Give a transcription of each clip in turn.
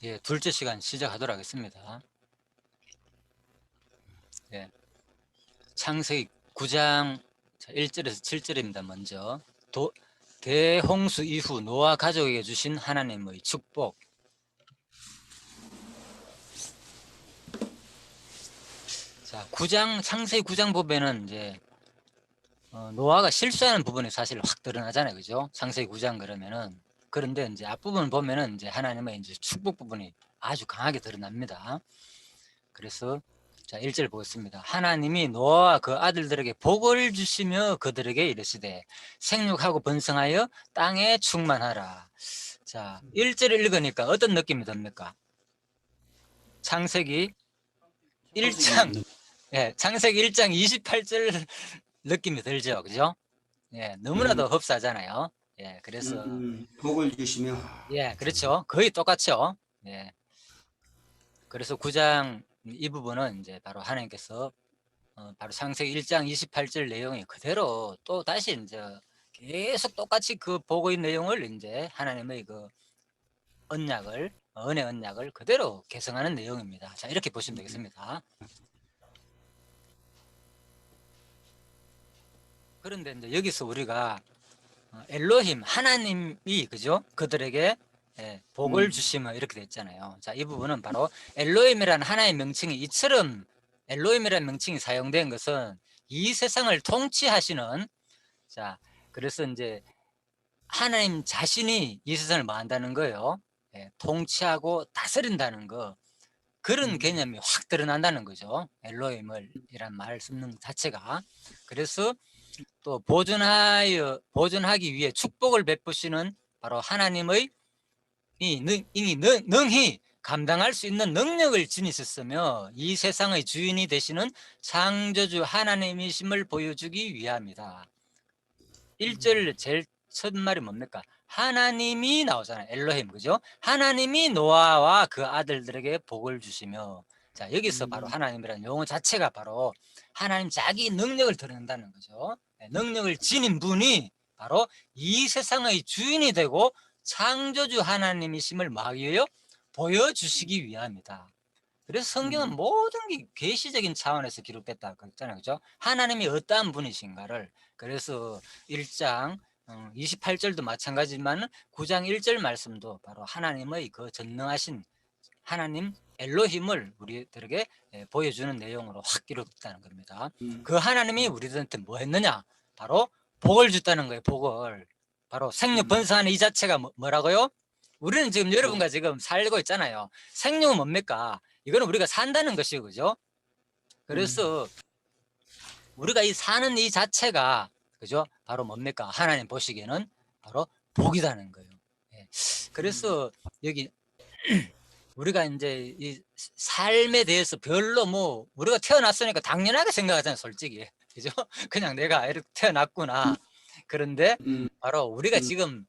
예, 둘째 시간 시작하도록 하겠습니다. 예, 창세기 9장 1절에서 7절입니다. 먼저 대홍수 이후 노아 가족에게 주신 하나님의 축복. 자, 창세기 9장 보면은 이제 노아가 실수하는 부분이 사실 확 드러나잖아요, 그죠? 창세기 9장 그러면은. 그런데 이제 앞부분 보면은 이제 하나님의 이제 축복 부분이 아주 강하게 드러납니다. 그래서 자, 1절 보겠습니다. 하나님이 노아와 그 아들들에게 복을 주시며 그들에게 이르시되 생육하고 번성하여 땅에 충만하라. 자, 1절을 읽으니까 어떤 느낌이 듭니까? 창세기 1장 예, 창세기 1장 28절 느낌이 들죠. 그죠? 예, 너무나도 흡사하잖아요. 예, 그래서 복을 주시며. 예, 그렇죠. 거의 똑같죠. 예. 그래서 9장 이 부분은 이제 바로 하나님께서 바로 창세기 1장 28절 내용이 그대로 또 다시 이제 계속 똑같이 그 복의 내용을 이제 하나님의 그 은혜 언약을 그대로 계승하는 내용입니다. 자, 이렇게 보시면 되겠습니다. 그런데 이제 여기서 우리가 엘로힘 하나님이 그죠? 그들에게 복을 주시며 이렇게 됐잖아요. 자, 이 부분은 바로 엘로힘이라는 하나의 명칭이 이처럼 엘로힘이라는 명칭이 사용된 것은 이 세상을 통치하시는 자, 그래서 이제 하나님 자신이 이 세상을 뭐 한다는 거예요. 통치하고 다스린다는 거. 그런 개념이 확 드러난다는 거죠. 엘로힘을 이란 말 쓰는 자체가. 그래서 또 보존하기 위해 축복을 베푸시는 바로 하나님의 능히 감당할 수 있는 능력을 지니셨으며 이 세상의 주인이 되시는 창조주 하나님이심을 보여주기 위함이다. 1절 제일 첫 말이 뭡니까? 하나님이 나오잖아요. 엘로힘, 그죠? 하나님이 노아와 그 아들들에게 복을 주시며 자, 여기서 바로 하나님이라는 용어 자체가 바로 하나님 자기 능력을 드러낸다는 거죠. 능력을 지닌 분이 바로 이 세상의 주인이 되고 창조주 하나님이심을 마귀에요 보여주시기 위함이다. 그래서 성경은 모든 게 계시적인 차원에서 기록됐다 그랬잖아요, 그죠? 하나님이 어떠한 분이신가를. 그래서 1장 28절도 마찬가지지만 9장 1절 말씀도 바로 하나님의 그 전능하신 하나님 엘로힘을 우리들에게 보여주는 내용으로 확 기록됐다는 겁니다. 그 하나님이 우리들한테 뭐 했느냐? 바로 복을 줬다는 거예요. 복을. 바로 생육 번성하는 이 자체가 뭐라고요? 우리는 지금 여러분과 지금 살고 있잖아요. 생육은 뭡니까? 이거는 우리가 산다는 것이고, 그죠? 그래서 우리가 이 사는 이 자체가, 그죠? 바로 뭡니까? 하나님 보시기에는 바로 복이라는 거예요. 그래서 여기 우리가 이제 이 삶에 대해서 별로 뭐 우리가 태어났으니까 당연하게 생각하잖아요, 솔직히. 그죠? 그냥 내가 이렇게 태어났구나. 그런데 바로 우리가 지금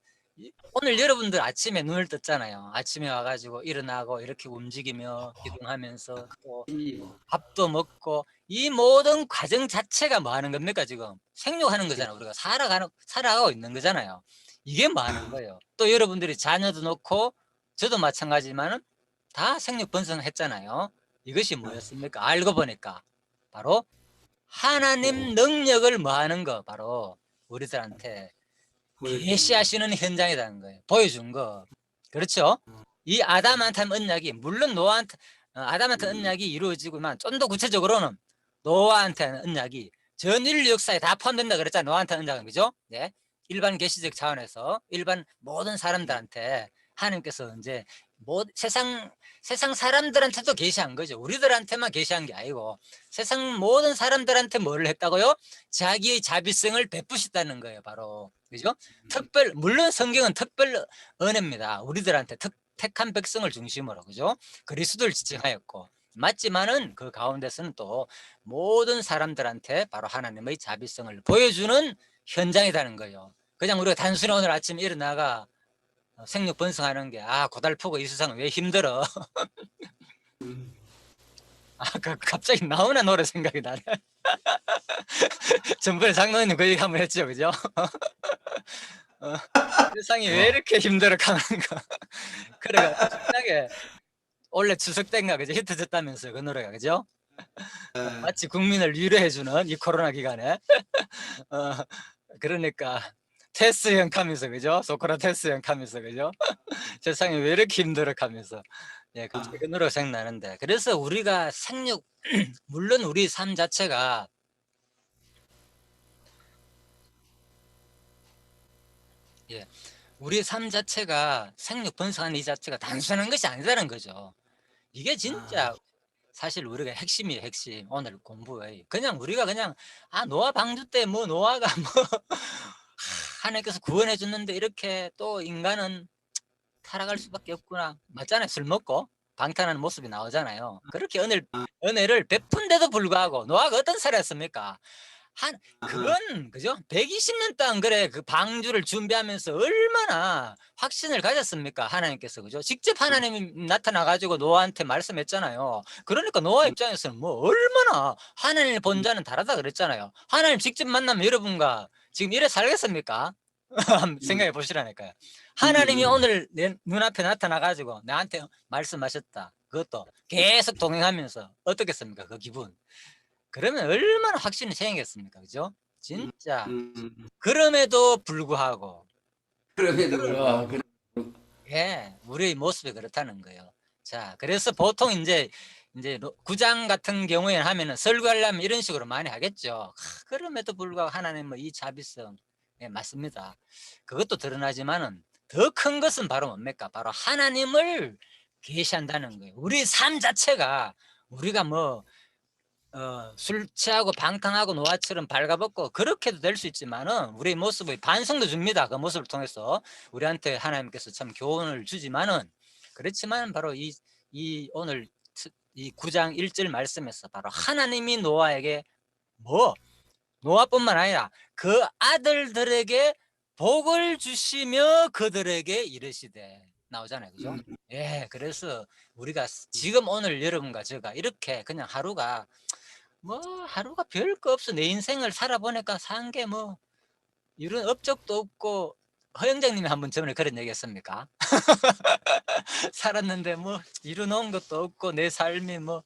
오늘 여러분들 아침에 눈을 떴잖아요. 아침에 와가지고 일어나고 이렇게 움직이며 기동하면서 또 밥도 먹고 이 모든 과정 자체가 뭐 하는 겁니까? 지금 생육하는 거잖아요. 우리가 살아가고 있는 거잖아요. 이게 뭐 하는 거예요. 또 여러분들이 자녀도 놓고 저도 마찬가지지만은 다 생육 번성했잖아요. 이것이 뭐였습니까? 알고 보니까 바로 하나님 능력을 뭐 하는 거, 바로 우리들한테 계시하시는 현장이라는 거예요. 보여준 거. 그렇죠? 이 아담한테 언약이 물론 아담한테 언약이 이루어지고만 좀 더 구체적으로는 노아한테 언약이 전 인류 역사에 다 포함된다 그랬잖아요. 노아한테 언약은, 그죠? 네. 일반 계시적 차원에서 일반 모든 사람들한테 하나님께서 이제 세상 사람들한테도 계시한 거죠. 우리들한테만 계시한 게 아니고 세상 모든 사람들한테 뭘 했다고요? 자기의 자비성을 베푸셨다는 거예요. 바로. 그죠? 물론 성경은 특별 은혜입니다. 우리들한테 택한 백성을 중심으로, 그죠? 그리스도를 지칭하였고, 맞지만은 그 가운데서는 또 모든 사람들한테 바로 하나님의 자비성을 보여주는 현장이라는 거예요. 그냥 우리가 단순히 오늘 아침에 일어나가 생육 번성하는 게 고달프고 이 세상은 왜 힘들어? 갑자기 나오나 노래 생각이 나네. 전번에 장로님 그 얘기 한번 했죠, 그죠? 세상이 왜 이렇게 힘들어 가는가. 그래가 신나게 원래 추석 때인가 그죠? 히트 쳤다면서요, 그 노래가 그죠? 예. 마치 국민을 위로해주는 이 코로나 기간에 어, 그러니까 테스형 하면서 그죠? 소크라테스형 하면서 그죠? 세상이 왜 이렇게 힘들어 하면서 예, 그 아. 노래가 생각나는데 그래서 우리가 생육 물론 우리 삶 자체가 예, 우리 삶 자체가 생육 번성하는 이 자체가 단순한 것이 아니다는 거죠. 이게 아. 진짜 사실 우리가 핵심이에요, 핵심. 오늘 공부의. 그냥 우리가 그냥 노아 방주 때 뭐 노아가 뭐 하나님께서 구원해 줬는데 이렇게 또 인간은 타락할 수밖에 없구나. 맞잖아요. 술 먹고 방탕하는 모습이 나오잖아요. 그렇게 은혜를 베푼데도 불구하고 노아가 어떤 살았습니까? 아. 그건 그죠? 120년 동안 그래 그 방주를 준비하면서 얼마나 확신을 가졌습니까? 하나님께서 그죠? 직접 하나님이 나타나 가지고 노아한테 말씀했잖아요. 그러니까 노아 입장에서는 뭐 얼마나 하나님을 본 자는 다르다 그랬잖아요. 하나님 직접 만나면 여러분과 지금 이래 살겠습니까? 한번 생각해 보시라니까요. 하나님이 오늘 내 눈앞에 나타나 가지고 나한테 말씀하셨다. 그것도 계속 동행하면서 어떻겠습니까? 그 기분. 그러면 얼마나 확신이 생기겠습니까? 그죠? 진짜 그럼에도 불구하고 그럼에도 불구하고 예, 우리의 모습이 그렇다는 거예요. 자, 그래서 보통 이제 구장 같은 경우에 하면은 설교하려면 이런 식으로 많이 하겠죠. 그럼에도 불구하고 하나님은 이 자비성, 예, 맞습니다. 그것도 드러나지만은 더 큰 것은 바로 뭡니까? 바로 하나님을 계시한다는 거예요. 우리 삶 자체가 우리가 뭐 술 취하고 방탕하고 노아처럼 발가벗고 그렇게도 될 수 있지만은 우리 모습의 반성도 줍니다. 그 모습을 통해서 우리한테 하나님께서 참 교훈을 주지만은 그렇지만 바로 이 오늘 이 9장 1절 말씀에서 바로 하나님이 노아에게 뭐 노아뿐만 아니라 그 아들들에게 복을 주시며 그들에게 이르시되 나오잖아요. 그죠? 예, 그래서 우리가 지금 오늘 여러분과 제가 이렇게 그냥 하루가 별거 없어. 내 인생을 살아보니까 산 게 뭐 이런 업적도 없고 허영장님이 한번 저번에 그런 얘기 했습니까? 살았는데 뭐 이루놓은 것도 없고 내 삶이 뭐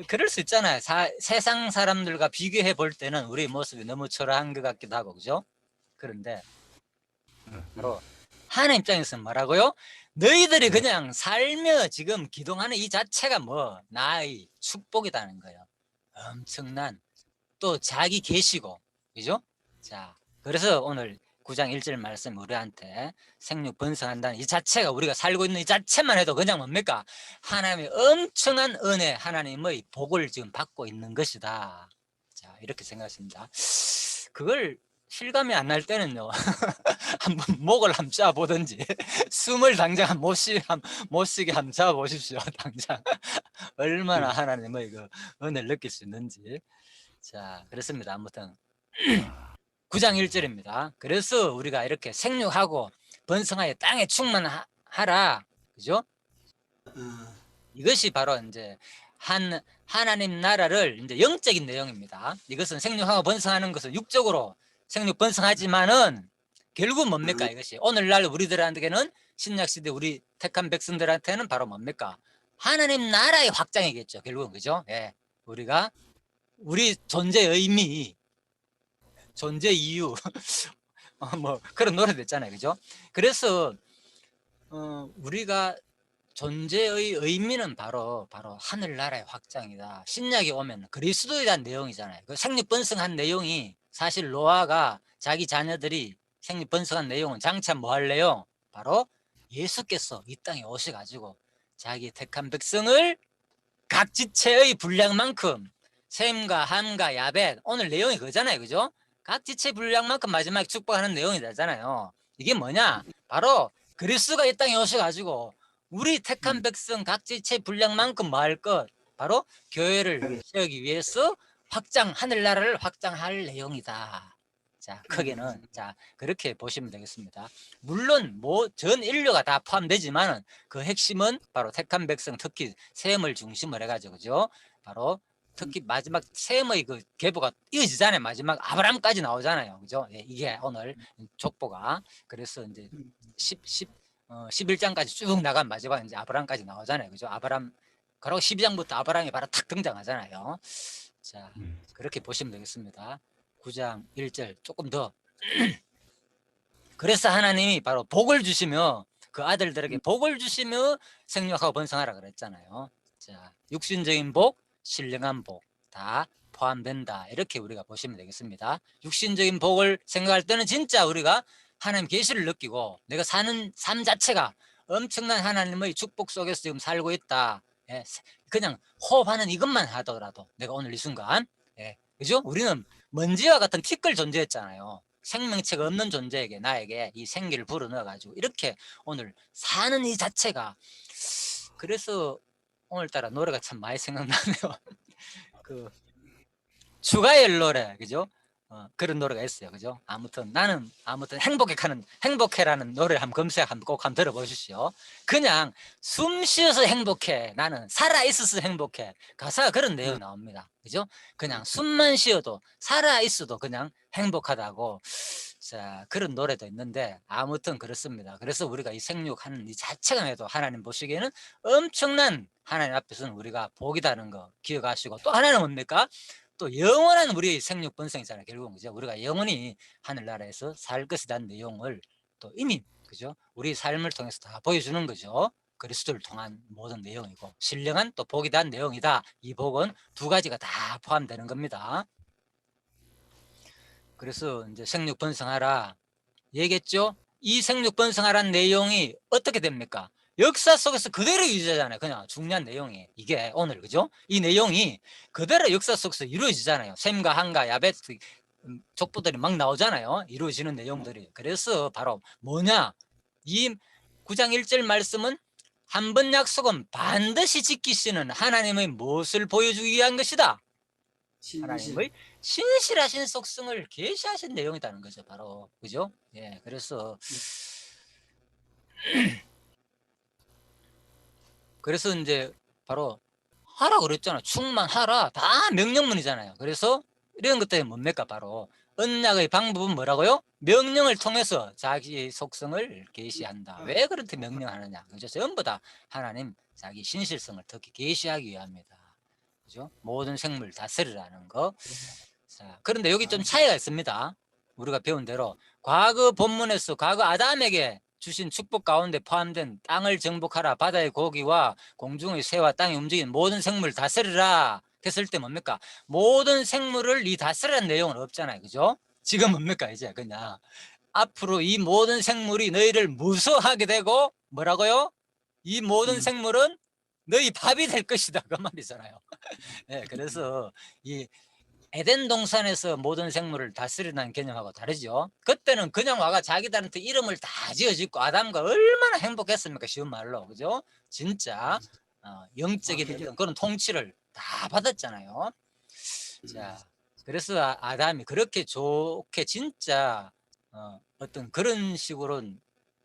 그럴 수 있잖아요. 세상 사람들과 비교해 볼 때는 우리 모습이 너무 초라한 것 같기도 하고 그죠? 그런데 바로 하나님 입장에서는 뭐라고요? 너희들이 그냥 살며 지금 기도하는 이 자체가 뭐 나의 축복이라는 거예요. 엄청난 또 자기 계시고 그죠? 자, 그래서 오늘 9장 1절 말씀 우리한테 생육 번성한다는 이 자체가 우리가 살고 있는 이 자체만 해도 그냥 뭡니까? 하나님의 엄청난 은혜, 하나님의 복을 지금 받고 있는 것이다. 자, 이렇게 생각했습니다. 그걸 실감이 안 날 때는요. 한번 목을 한번 짜보든지 숨을 당장 못 쉬게 한번 잡아보십시오. 당장 얼마나 하나님의 그 은혜를 느낄 수 있는지. 자, 그렇습니다. 아무튼 9장 1절입니다. 그래서 우리가 이렇게 생육하고 번성하여 땅에 충만하라. 그죠? 이것이 바로 이제 하나님 나라를 이제 영적인 내용입니다. 이것은 생육하고 번성하는 것은 육적으로 생육 번성하지만은 결국 뭡니까? 이것이 오늘날 우리들한테는 신약 시대 우리 택한 백성들한테는 바로 뭡니까? 하나님 나라의 확장이겠죠. 결국은 그죠? 예. 우리가 우리 존재의 의미, 존재 이유 뭐 그런 노래도 있잖아요. 그죠? 그래서 우리가 존재의 의미는 바로 하늘나라의 확장이다. 신약에 오면 그리스도에 대한 내용이잖아요. 그 생육번성한 내용이 사실 노아가 자기 자녀들이 생육번성한 내용은 장차 뭐 할래요? 바로 예수께서 이 땅에 오셔가지고 자기 택한 백성을 각 지체의 분량만큼 셈과 함과 야벳 오늘 내용이 그거잖아요. 그죠? 각 지체 분량만큼 마지막에 축복하는 내용이 되잖아요. 이게 뭐냐? 바로 그리스도가 이 땅에 오셔가지고 우리 택한 백성 각 지체 분량만큼 뭐 할 것? 바로 교회를 세우기 위해서 하늘나라를 확장할 내용이다. 자, 크게는 자 그렇게 보시면 되겠습니다. 물론 뭐 전 인류가 다 포함되지만은 그 핵심은 바로 택한 백성 특히 셈을 중심으로 해가지고 그죠? 바로 특히 마지막 셈의 그 계보가 이어지잖아요. 마지막 아브라함까지 나오잖아요. 그죠? 예, 이게 오늘 족보가 그래서 이제 11장까지 쭉 나간 마지막 이제 아브라함까지 나오잖아요. 그죠? 아브라함, 그리고 12장부터 아브라함이 바로 탁 등장하잖아요. 자, 그렇게 보시면 되겠습니다. 9장 1절 조금 더. 그래서 하나님이 바로 복을 주시며 그 아들들에게 복을 주시며 생육하고 번성하라 그랬잖아요. 자, 육신적인 복, 신령한 복 다 포함된다. 이렇게 우리가 보시면 되겠습니다. 육신적인 복을 생각할 때는 진짜 우리가 하나님 계시를 느끼고 내가 사는 삶 자체가 엄청난 하나님의 축복 속에서 지금 살고 있다. 예, 그냥 호흡하는 이것만 하더라도 내가 오늘 이 순간, 예, 그죠? 우리는 먼지와 같은 티끌 존재했잖아요. 생명체가 없는 존재에게 나에게 이 생기를 불어넣어 가지고 이렇게 오늘 사는 이 자체가, 그래서 오늘따라 노래가 참 많이 생각나네요. 그 추가열 노래, 그죠? 그런 노래가 있어요, 그죠? 아무튼 나는 아무튼 행복해라는 노래를 한번 검색 꼭 한번 들어보십시오. 그냥 숨 쉬어서 행복해, 나는 살아 있어서 행복해, 가사가 그런 내용 나옵니다, 그죠? 그냥 숨만 쉬어도 살아 있어도 그냥 행복하다고. 자, 그런 노래도 있는데 아무튼 그렇습니다. 그래서 우리가 이 생육하는 이 자체가 해도 하나님 보시기에는 엄청난, 하나님 앞에서는 우리가 복이다는 거 기억하시고, 또 하나는 뭡니까? 또 영원한 우리의 생육 번성이잖아요. 결국은, 그죠? 우리가 영원히 하늘나라에서 살 것이라는 내용을 또 이미, 그죠? 우리 삶을 통해서 다 보여주는 거죠. 그리스도를 통한 모든 내용이고, 신령한 또 복이다는 내용이다. 이 복은 두 가지가 다 포함되는 겁니다. 그래서 이제 생육 번성하라 얘기했죠. 이 생육 번성하라는 내용이 어떻게 됩니까? 역사 속에서 그대로 유지하잖아요. 그냥 중요한 내용이 이게 오늘, 그죠? 이 내용이 그대로 역사 속에서 이루어지잖아요. 셈과 함과 야벳 족보들이 막 나오잖아요. 이루어지는 내용들이. 그래서 바로 뭐냐, 이 9장 1절 말씀은 한 번 약속은 반드시 지키시는 하나님의 무엇을 보여주기 위한 것이다? 하나님의 신실하신 속성을 계시하신 내용이라는 거죠, 바로. 그죠? 예, 그래서 이제 바로 하라 그랬잖아. 충만하라. 다 명령문이잖아요. 그래서 이런 것들이 뭡니까? 바로 언약의 방법은 뭐라고요? 명령을 통해서 자기의 속성을 계시한다. 왜 그렇게 명령하느냐? 그죠? 전부 다 하나님 자기 신실성을 특히 계시하기 위함이다. 그죠? 모든 생물 다스리라는 거. 자, 그런데 여기 좀 차이가 있습니다. 우리가 배운 대로 과거 본문에서 과거 아담에게 주신 축복 가운데 포함된 땅을 정복하라, 바다의 고기와 공중의 새와 땅에 움직이는 모든 생물 다스리라 했을 때 뭡니까? 모든 생물을 이 다스리라는 내용은 없잖아요. 그죠? 지금 뭡니까? 이제 그냥 앞으로 이 모든 생물이 너희를 무서워하게 되고, 뭐라고요? 이 모든 생물은 너희 밥이 될 것이다, 그 말이잖아요. 네, 그래서 이 에덴 동산에서 모든 생물을 다스리는 개념하고 다르죠. 그때는 그냥 와가 자기들한테 이름을 다 지어짓고 아담과 얼마나 행복했습니까? 쉬운 말로, 그죠? 진짜 영적인 어떤 그런 통치를 다 받았잖아요. 자, 그래서 아담이 그렇게 좋게 진짜 어떤 그런 식으로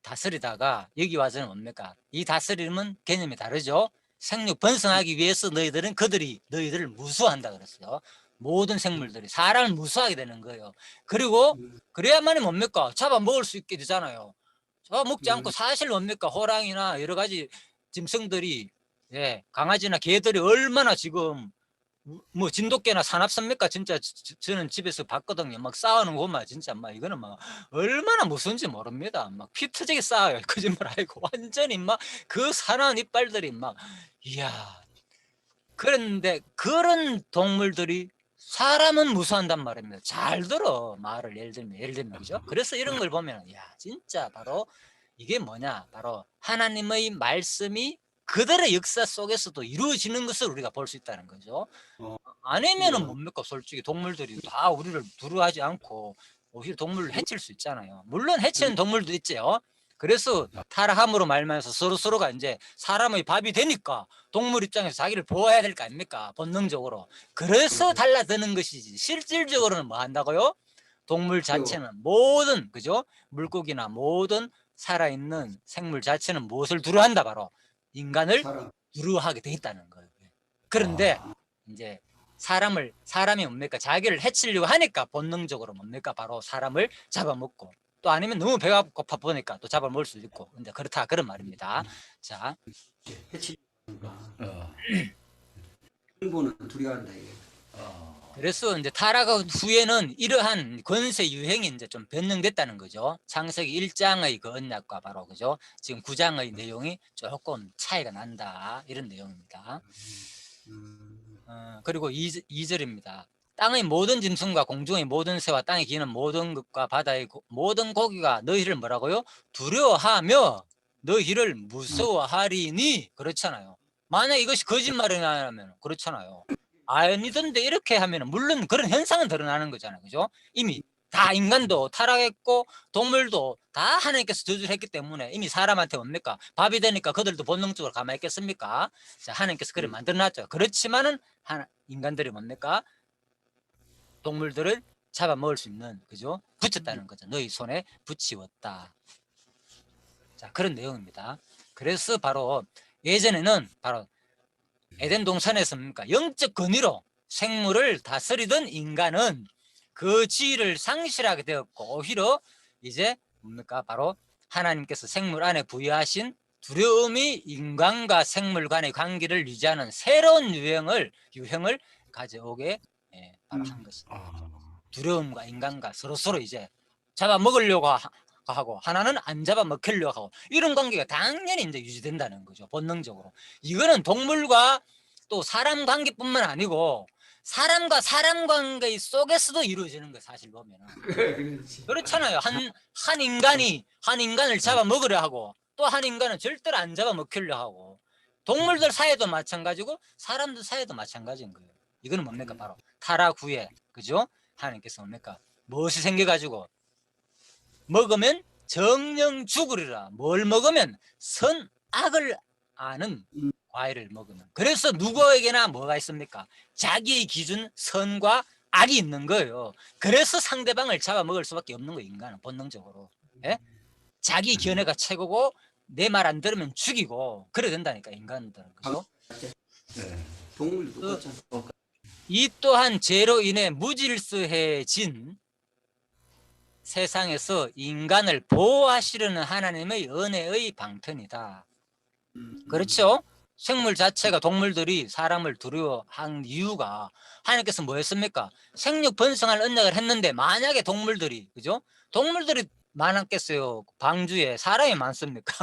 다스리다가 여기 와서는 뭡니까? 이 다스림은 개념이 다르죠. 생육 번성하기 위해서 너희들을 무수한다 그랬어요. 모든 생물들이 사람을 무수하게 되는 거예요. 그리고 그래야만이 뭡니까? 잡아먹을 수 있게 되잖아요. 잡아먹지 않고 사실 뭡니까? 호랑이나 여러 가지 짐승들이, 예, 강아지나 개들이 얼마나 지금 뭐 진돗개나 사납습니까? 진짜 저는 집에서 봤거든요. 막 싸우는 거만 진짜 막 이거는 막 얼마나 무서운지 모릅니다. 막 피 터지게 싸워요. 거짓말 아니고 완전히 막 그 사나운 이빨들이 막, 이야. 그런데 그런 동물들이 사람은 무서워한단 말입니다. 잘 들어 말을, 예를 들면 그죠? 그래서 이런 걸 보면 야, 진짜 바로 이게 뭐냐, 바로 하나님의 말씀이 그들의 역사 속에서도 이루어지는 것을 우리가 볼 수 있다는 거죠. 아니면은 뭡니까? 솔직히 동물들이 다 우리를 두려워하지 않고 오히려 동물을 해칠 수 있잖아요. 물론 해치는 동물도 있죠. 그래서 타락함으로 말미암아서 서로가 이제 사람의 밥이 되니까 동물 입장에서 자기를 보호해야 될 거 아닙니까? 본능적으로. 그래서 달라드는 것이지 실질적으로는 뭐 한다고요? 동물 자체는 모든, 그죠? 물고기나 모든 살아있는 생물 자체는 무엇을 두려워한다? 바로 인간을 두려워하게 돼 있다는 거예요. 그런데 이제 사람이 뭡니까? 자기를 해치려고 하니까 본능적으로 뭡니까? 바로 사람을 잡아먹고 또 아니면 너무 배가 고파 보니까 또 잡아 먹을 수도 있고. 근데 그렇다 그런 말입니다. 자, 해치니까 흥분은 둘이 한다 이게. 그래서 이제 타락한 후에는 이러한 권세 유행이 이제 좀 변형됐다는 거죠. 창세기 1장의 그 언약과 바로 그죠. 지금 9장의 내용이 조금 차이가 난다 이런 내용입니다. 그리고 2절입니다. 땅의 모든 짐승과 공중의 모든 새와 땅에 기는 모든 것과 바다의 모든 고기가 너희를 뭐라고요? 두려워하며 너희를 무서워하리니. 그렇잖아요. 만약 이것이 거짓말이라면 그렇잖아요. 아니던데 이렇게 하면 물론 그런 현상은 드러나는 거잖아요. 그죠? 이미 다 인간도 타락했고 동물도 다 하나님께서 저주를 했기 때문에 이미 사람한테 뭡니까? 밥이 되니까 그들도 본능적으로 가만히 있겠습니까? 자, 하나님께서 그를 만들어놨죠. 그렇지만은 인간들이 뭡니까? 동물들을 잡아먹을 수 있는, 그죠? 붙였다는 거죠. 너희 손에 붙이웠다. 자, 그런 내용입니다. 그래서 바로 예전에는 바로 에덴 동산에서 뭡니까? 영적 권위로 생물을 다스리던 인간은 그 지위를 상실하게 되었고, 오히려 이제 뭡니까? 바로 하나님께서 생물 안에 부여하신 두려움이 인간과 생물 간의 관계를 유지하는 새로운 유형을 가져오게 바로 한 것입니다. 두려움과 인간과 서로 이제 잡아먹으려고 하고 하나는 안 잡아먹히려고 하고 이런 관계가 당연히 이제 유지된다는 거죠. 본능적으로. 이거는 동물과 또 사람 관계뿐만 아니고 사람과 사람 관계 속에서도 이루어지는 거예요. 사실 보면은. 그렇잖아요. 한 인간을 잡아먹으려 하고 또 한 인간은 절대로 안 잡아먹히려 하고 동물들 사이도 마찬가지고 사람들 사이도 마찬가지인 거예요. 이거는 뭡니까? 바로 타락 후에, 그죠? 하나님께서 뭡니까? 무엇이 생겨가지고 먹으면 정령 죽으리라. 뭘 먹으면 선악을 아는 과일을 먹으면. 그래서 누구에게나 뭐가 있습니까? 자기의 기준 선과 악이 있는 거예요. 그래서 상대방을 잡아먹을 수밖에 없는 거예요. 인간은 본능적으로. 예? 자기 견해가 최고고 내 말 안 들으면 죽이고 그래야 된다니까 인간들은. 그죠? 동물도 똑같잖아. 이 또한 죄로 인해 무질서해진 세상에서 인간을 보호하시려는 하나님의 은혜의 방편이다. 그렇죠? 생물 자체가 동물들이 사람을 두려워한 이유가 하나님께서 뭐 했습니까? 생육 번성할 언약을 했는데 만약에 동물들이, 그죠? 동물들이 많았겠어요. 방주에 사람이 많습니까?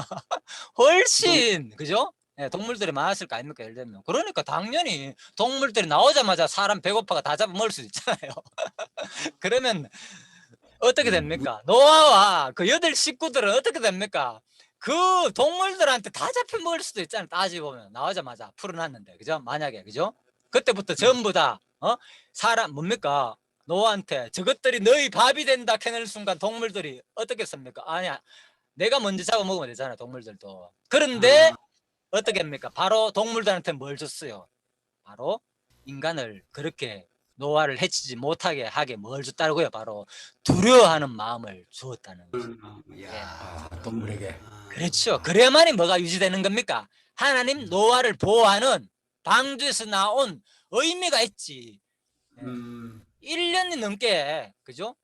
훨씬, 그죠? 예, 동물들이 많았을 거 아닙니까? 예를 들면. 그러니까 당연히 동물들이 나오자마자 사람 배고파가 다 잡아먹을 수 있잖아요. 그러면 어떻게 됩니까? 노아와 그 8 식구들은 어떻게 됩니까? 그 동물들한테 다 잡혀 먹을 수도 있잖아요. 따지고 보면 나오자마자 풀어놨는데, 그죠? 만약에, 그죠? 그때부터 전부 다 사람 뭡니까? 노아한테 저것들이 너희 밥이 된다 캐낼 순간 동물들이 어떻게 씁니까? 아니야, 내가 먼저 잡아먹으면 되잖아요. 동물들도. 그런데 어떻게 합니까? 바로 동물들한테 뭘 줬어요? 바로 인간을 그렇게 노화를 해치지 못하게 하게 뭘 줬다고요? 바로 두려워하는 마음을 주었다는 거죠. 동물에게. 그렇죠. 그래야만이 뭐가 유지되는 겁니까? 하나님 노아를 보호하는 방주에서 나온 의미가 있지. 1년이 넘게, 그죠?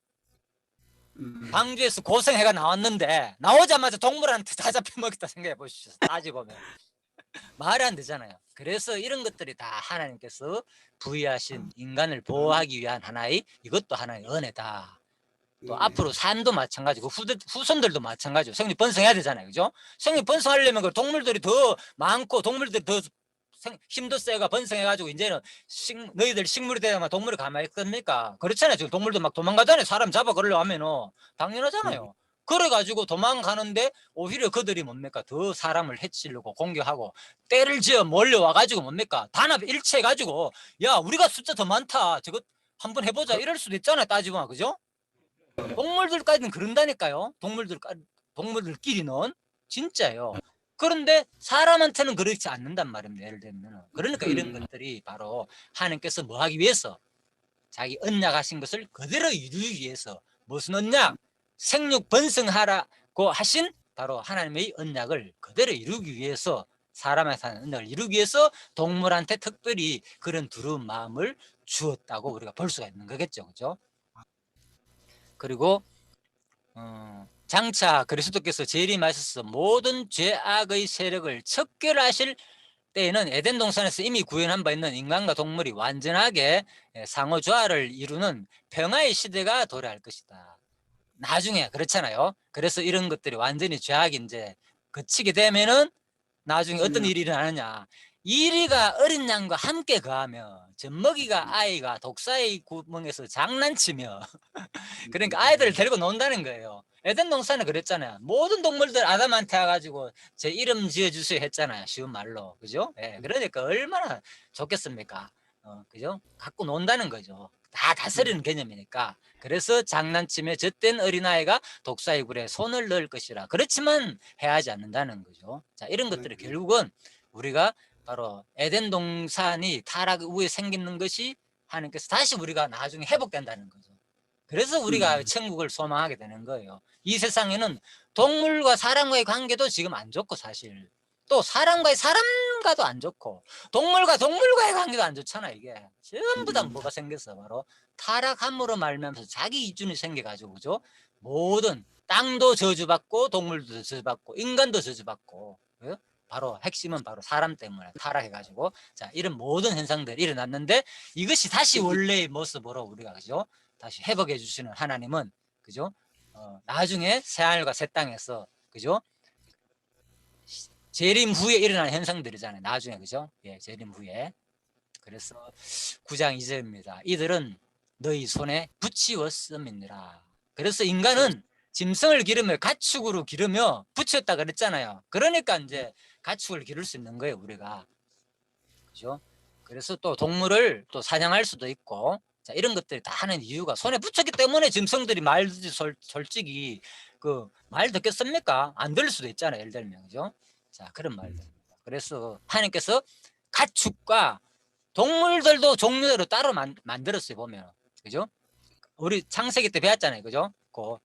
방주에서 고생해가 나왔는데 나오자마자 동물한테 다 잡혀먹었다 생각해 보시죠. 따지보면 말이 안 되잖아요. 그래서 이런 것들이 다 하나님께서 부여하신 인간을 보호하기 위한 하나의, 이것도 하나의 은혜다. 또 앞으로 삶도 마찬가지고 후손들도 마찬가지고 생리 번성해야 되잖아요. 그죠? 생리 번성하려면 그 동물들이 더 많고 동물들이 더 힘도 세가 번성해가지고 이제는 너희들 식물이 되면 동물이 가만히 있습니까? 그렇잖아요. 지금 동물도 막 도망가잖아요. 사람 잡아 그러려 하면은 당연하잖아요. 그래가지고 도망가는데 오히려 그들이 뭡니까? 더 사람을 해치려고 공격하고 때를 지어 몰려와가지고 뭡니까? 단합 일치해가지고 야 우리가 숫자 더 많다. 저거 한번 해보자 이럴 수도 있잖아요. 따지고 그죠? 동물들까지는 그런다니까요. 동물들끼리는 진짜예요. 그런데 사람한테는 그렇지 않는단 말입니다. 예를 들면 그러니까 이런 것들이 바로 하나님께서 뭐 하기 위해서 자기 언약하신 것을 그대로 이루기 위해서 무슨 언약? 생육 번성하라고 하신 바로 하나님의 언약을 그대로 이루기 위해서 사람한테 하는 언약을 이루기 위해서 동물한테 특별히 그런 두려운 마음을 주었다고 우리가 볼 수가 있는 거겠죠. 그죠? 그리고 장차 그리스도께서 재림하셔서 모든 죄악의 세력을 척결하실 때에는 에덴 동산에서 이미 구현한 바 있는 인간과 동물이 완전하게 상호 조화를 이루는 평화의 시대가 도래할 것이다. 나중에 그렇잖아요. 그래서 이런 것들이 완전히 죄악이 이제 그치게 되면은 나중에 어떤 일이 일어나느냐. 이리가 어린 양과 함께 거하며 젖먹이가 아이가 독사의 구멍에서 장난치며 그러니까 아이들을 데리고 논다는 거예요. 에덴 동산은 그랬잖아요. 모든 동물들 아담한테 와가지고 제 이름 지어주세요 했잖아요. 쉬운 말로. 그죠? 예, 그러니까 얼마나 좋겠습니까? 그죠? 갖고 논다는 거죠. 다 다스리는 개념이니까. 그래서 장난치며 젖된 어린아이가 독사의 굴에 손을 넣을 것이라. 그렇지만 해하지 않는다는 거죠. 자, 이런 것들이 결국은 우리가 바로 에덴 동산이 타락 후에 생기는 것이 하나님께서 다시 우리가 나중에 회복된다는 거죠. 그래서 우리가 천국을 소망하게 되는 거예요. 이 세상에는 동물과 사람과의 관계도 지금 안 좋고 사실 또 사람과의 사람과도 안 좋고 동물과 동물과의 관계도 안 좋잖아. 이게 전부 다 뭐가 생겼어. 바로 타락함으로 말미암아서 자기 기준이 생겨가지고 그죠? 모든 땅도 저주받고 동물도 저주받고 인간도 저주받고 그죠? 바로 핵심은 바로 사람 때문에 타락해가지고 자 이런 모든 현상들이 일어났는데 이것이 다시 원래의 모습으로 우리가 그죠? 다시 회복해 주시는 하나님은 그죠? 나중에 새하늘과 새 땅에서 그죠? 재림 후에 일어나는 현상들이잖아요. 나중에 그죠? 예, 재림 후에. 그래서 9장 2절입니다. 이들은 너희 손에 붙이었음이니라. 그래서 인간은 짐승을 기르며 가축으로 기르며 붙였다 그랬잖아요. 그러니까 이제 가축을 기를 수 있는 거예요, 우리가. 그죠? 그래서 또 동물을 또 사냥할 수도 있고 자 이런 것들이 다 하는 이유가 손에 붙였기 때문에 짐승들이 말 솔직히 그 말 듣겠습니까? 안 들을 수도 있잖아요. 예를 들면 그죠? 자 그런 말들입니다. 그래서 하나님께서 가축과 동물들도 종류대로 따로 만들었어요 보면 그죠? 우리 창세기 때 배웠잖아요. 그죠? 그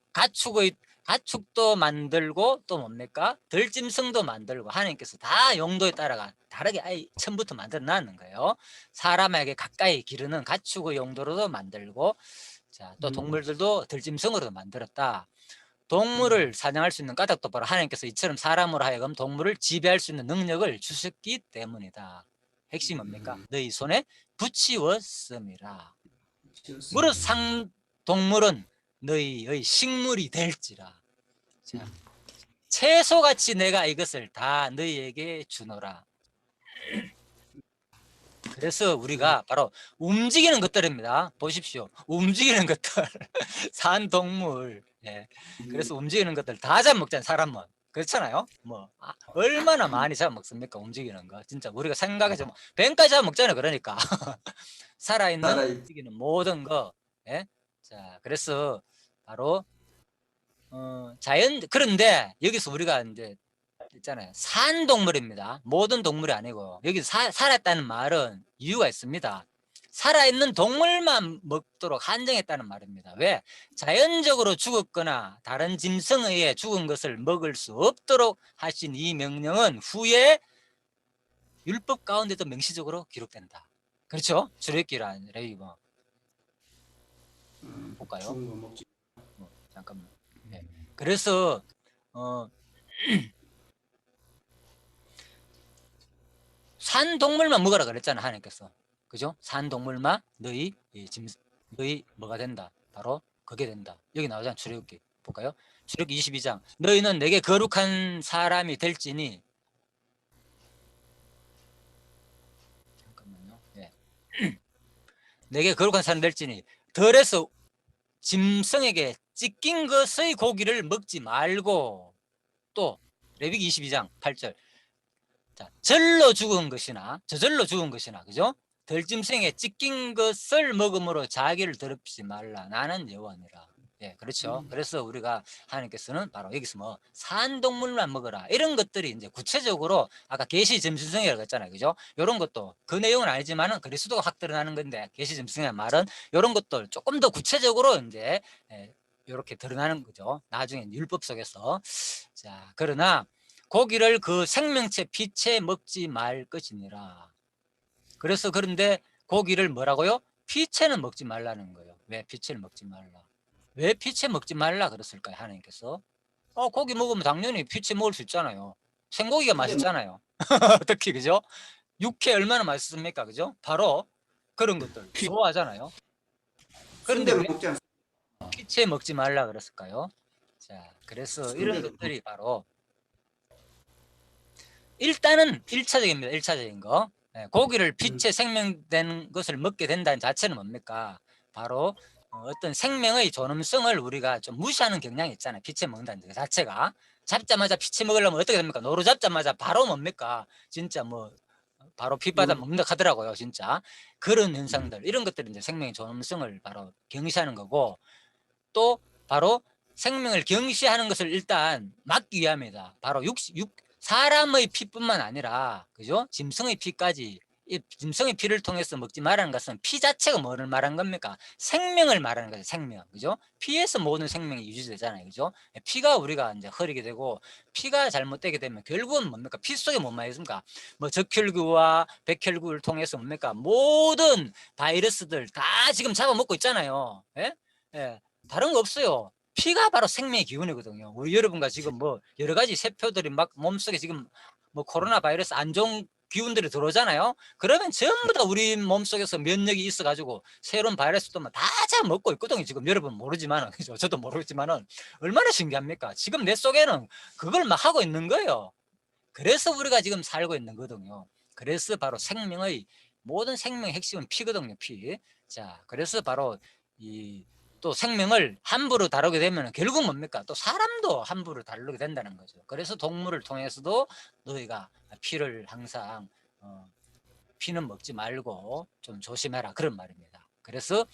가축도 만들고 또 뭡니까? 들짐승도 만들고 하나님께서 다 용도에 따라가 다르게 아예 처음부터 만들어 놨는 거예요. 사람에게 가까이 기르는 가축의 용도로도 만들고 자, 또 동물들도 들짐승으로도 만들었다. 동물을 사냥할 수 있는 까닭도 바로 하나님께서 이처럼 사람으로 하여금 동물을 지배할 수 있는 능력을 주셨기 때문이다. 핵심이 뭡니까? 너희 손에 붙이었음이라. 무릇 동물은 너희의 식물이 될지라. 자, 채소같이 내가 이것을 다 너희에게 주노라. 그래서 우리가 바로 움직이는 것들입니다. 보십시오. 움직이는 것들. 산 동물. 예. 그래서 움직이는 것들 다 잡아먹잖아요. 사람은. 그렇잖아요. 뭐 얼마나 많이 잡아먹습니까? 움직이는 거. 진짜 우리가 생각해서 뱀까지 잡아먹잖아요. 그러니까. 살아있는 움직이는 모든 거. 예? 자, 그래서 바로 그런데 여기서 우리가 이제 있잖아요. 산 동물입니다. 모든 동물이 아니고 여기 살았다는 말은 이유가 있습니다. 살아있는 동물만 먹도록 한정했다는 말입니다. 왜? 자연적으로 죽었거나 다른 짐승에 의해 죽은 것을 먹을 수 없도록 하신 이 명령은 후에 율법 가운데도 명시적으로 기록된다. 그렇죠? 출애굽기란 레위기 볼까요? 잠깐만. 네. 그래서 산 동물만 먹으라 그랬잖아 하나님께서. 그죠? 산 동물만 너희 뭐가 된다. 바로 그게 된다. 여기 나오잖아. 출애굽기 볼까요? 출애굽기 22장. 너희는 내게 거룩한 사람이 될지니 잠깐만요. 네. 내게 거룩한 사람 될지니 덜에서 짐승에게 찢긴 것의 고기를 먹지 말고 또 레위기 22장 8절 자, 절로 죽은 것이나 저절로 죽은 것이나 그죠? 들짐승에 찢긴 것을 먹음으로 자기를 더럽히지 말라. 나는 여호와니라. 예, 그렇죠. 그래서 우리가 하나님께서는 바로 여기서 뭐 산동물만 먹어라 이런 것들이 이제 구체적으로 아까 계시 짐승이라고 했잖아요, 그죠? 이런 것도 그 내용은 아니지만은 그리스도가 확 드러나는 건데 계시 짐승의 말은 이런 것들 조금 더 구체적으로 이제 이렇게 드러나는 거죠. 나중에 율법 속에서 자 그러나 고기를 그 생명체 피체 먹지 말 것이니라. 그래서 그런데 고기를 뭐라고요? 피체는 먹지 말라는 거예요. 왜 피체를 먹지 말라? 왜 피채 먹지 말라 그랬을까요? 하나님께서. 고기 먹으면 당연히 피채 먹을 수 있잖아요. 생고기가 근데 맛있잖아요. 특히 그죠? 육회 얼마나 맛있습니까? 그죠? 바로 그런 것들 피, 좋아하잖아요. 그런데 순대 왜 먹지 않습니까? 피채 먹지 말라 그랬을까요? 자, 그래서 이런 순대도 것들이 바로 일단은 1차적입니다. 1차적인 거. 예, 고기를 피채 생명된 것을 먹게 된다는 자체는 뭡니까? 바로 어떤 생명의 존엄성을 우리가 좀 무시하는 경향이 있잖아요. 피채 먹는다는 것 자체가. 잡자마자 피채 먹으려면 어떻게 됩니까? 노루 잡자마자 바로 뭡니까? 진짜 뭐 바로 핏바다 먹는다 하더라고요. 진짜. 그런 현상들, 이런 것들이 이제 생명의 존엄성을 바로 경시하는 거고, 또 바로 생명을 경시하는 것을 일단 막기 위함이다. 바로 사람의 피뿐만 아니라, 그죠? 짐승의 피까지, 이 짐승의 피를 통해서 먹지 말라는 것은 피 자체가 뭐를 말하는 겁니까? 생명을 말하는 거죠. 생명, 그죠? 피에서 모든 생명이 유지되잖아요, 그죠? 피가 우리가 이제 흐르게 되고, 피가 잘못되게 되면 결국은 뭡니까? 피 속에 뭐만 있습니까? 뭐 적혈구와 백혈구를 통해서 뭡니까? 모든 바이러스들 다 지금 잡아먹고 있잖아요. 예? 예. 다른 거 없어요. 피가 바로 생명의 기운이거든요. 우리 여러분과 지금 뭐 여러 가지 세포들이 막 몸속에 지금 뭐 코로나 바이러스 안 좋은 기운들이 들어오잖아요. 그러면 전부 다 우리 몸속에서 면역이 있어가지고 새로운 바이러스도 다 잡아먹고 있거든요. 지금 여러분 모르지만은, 그죠? 저도 모르지만은 얼마나 신기합니까? 지금 내 속에는 그걸 막 하고 있는 거예요. 그래서 우리가 지금 살고 있는 거거든요. 그래서 바로 생명의 모든 생명의 핵심은 피거든요. 피. 자, 그래서 바로 이 또 생명을 함부로 다루게 되면 결국 뭡니까? 또 사람도 함부로 다루게 된다는 거죠. 그래서 동물을 통해서도 너희가 피를 항상 피는 먹지 말고 좀 조심해라, 그런 말입니다. 그래서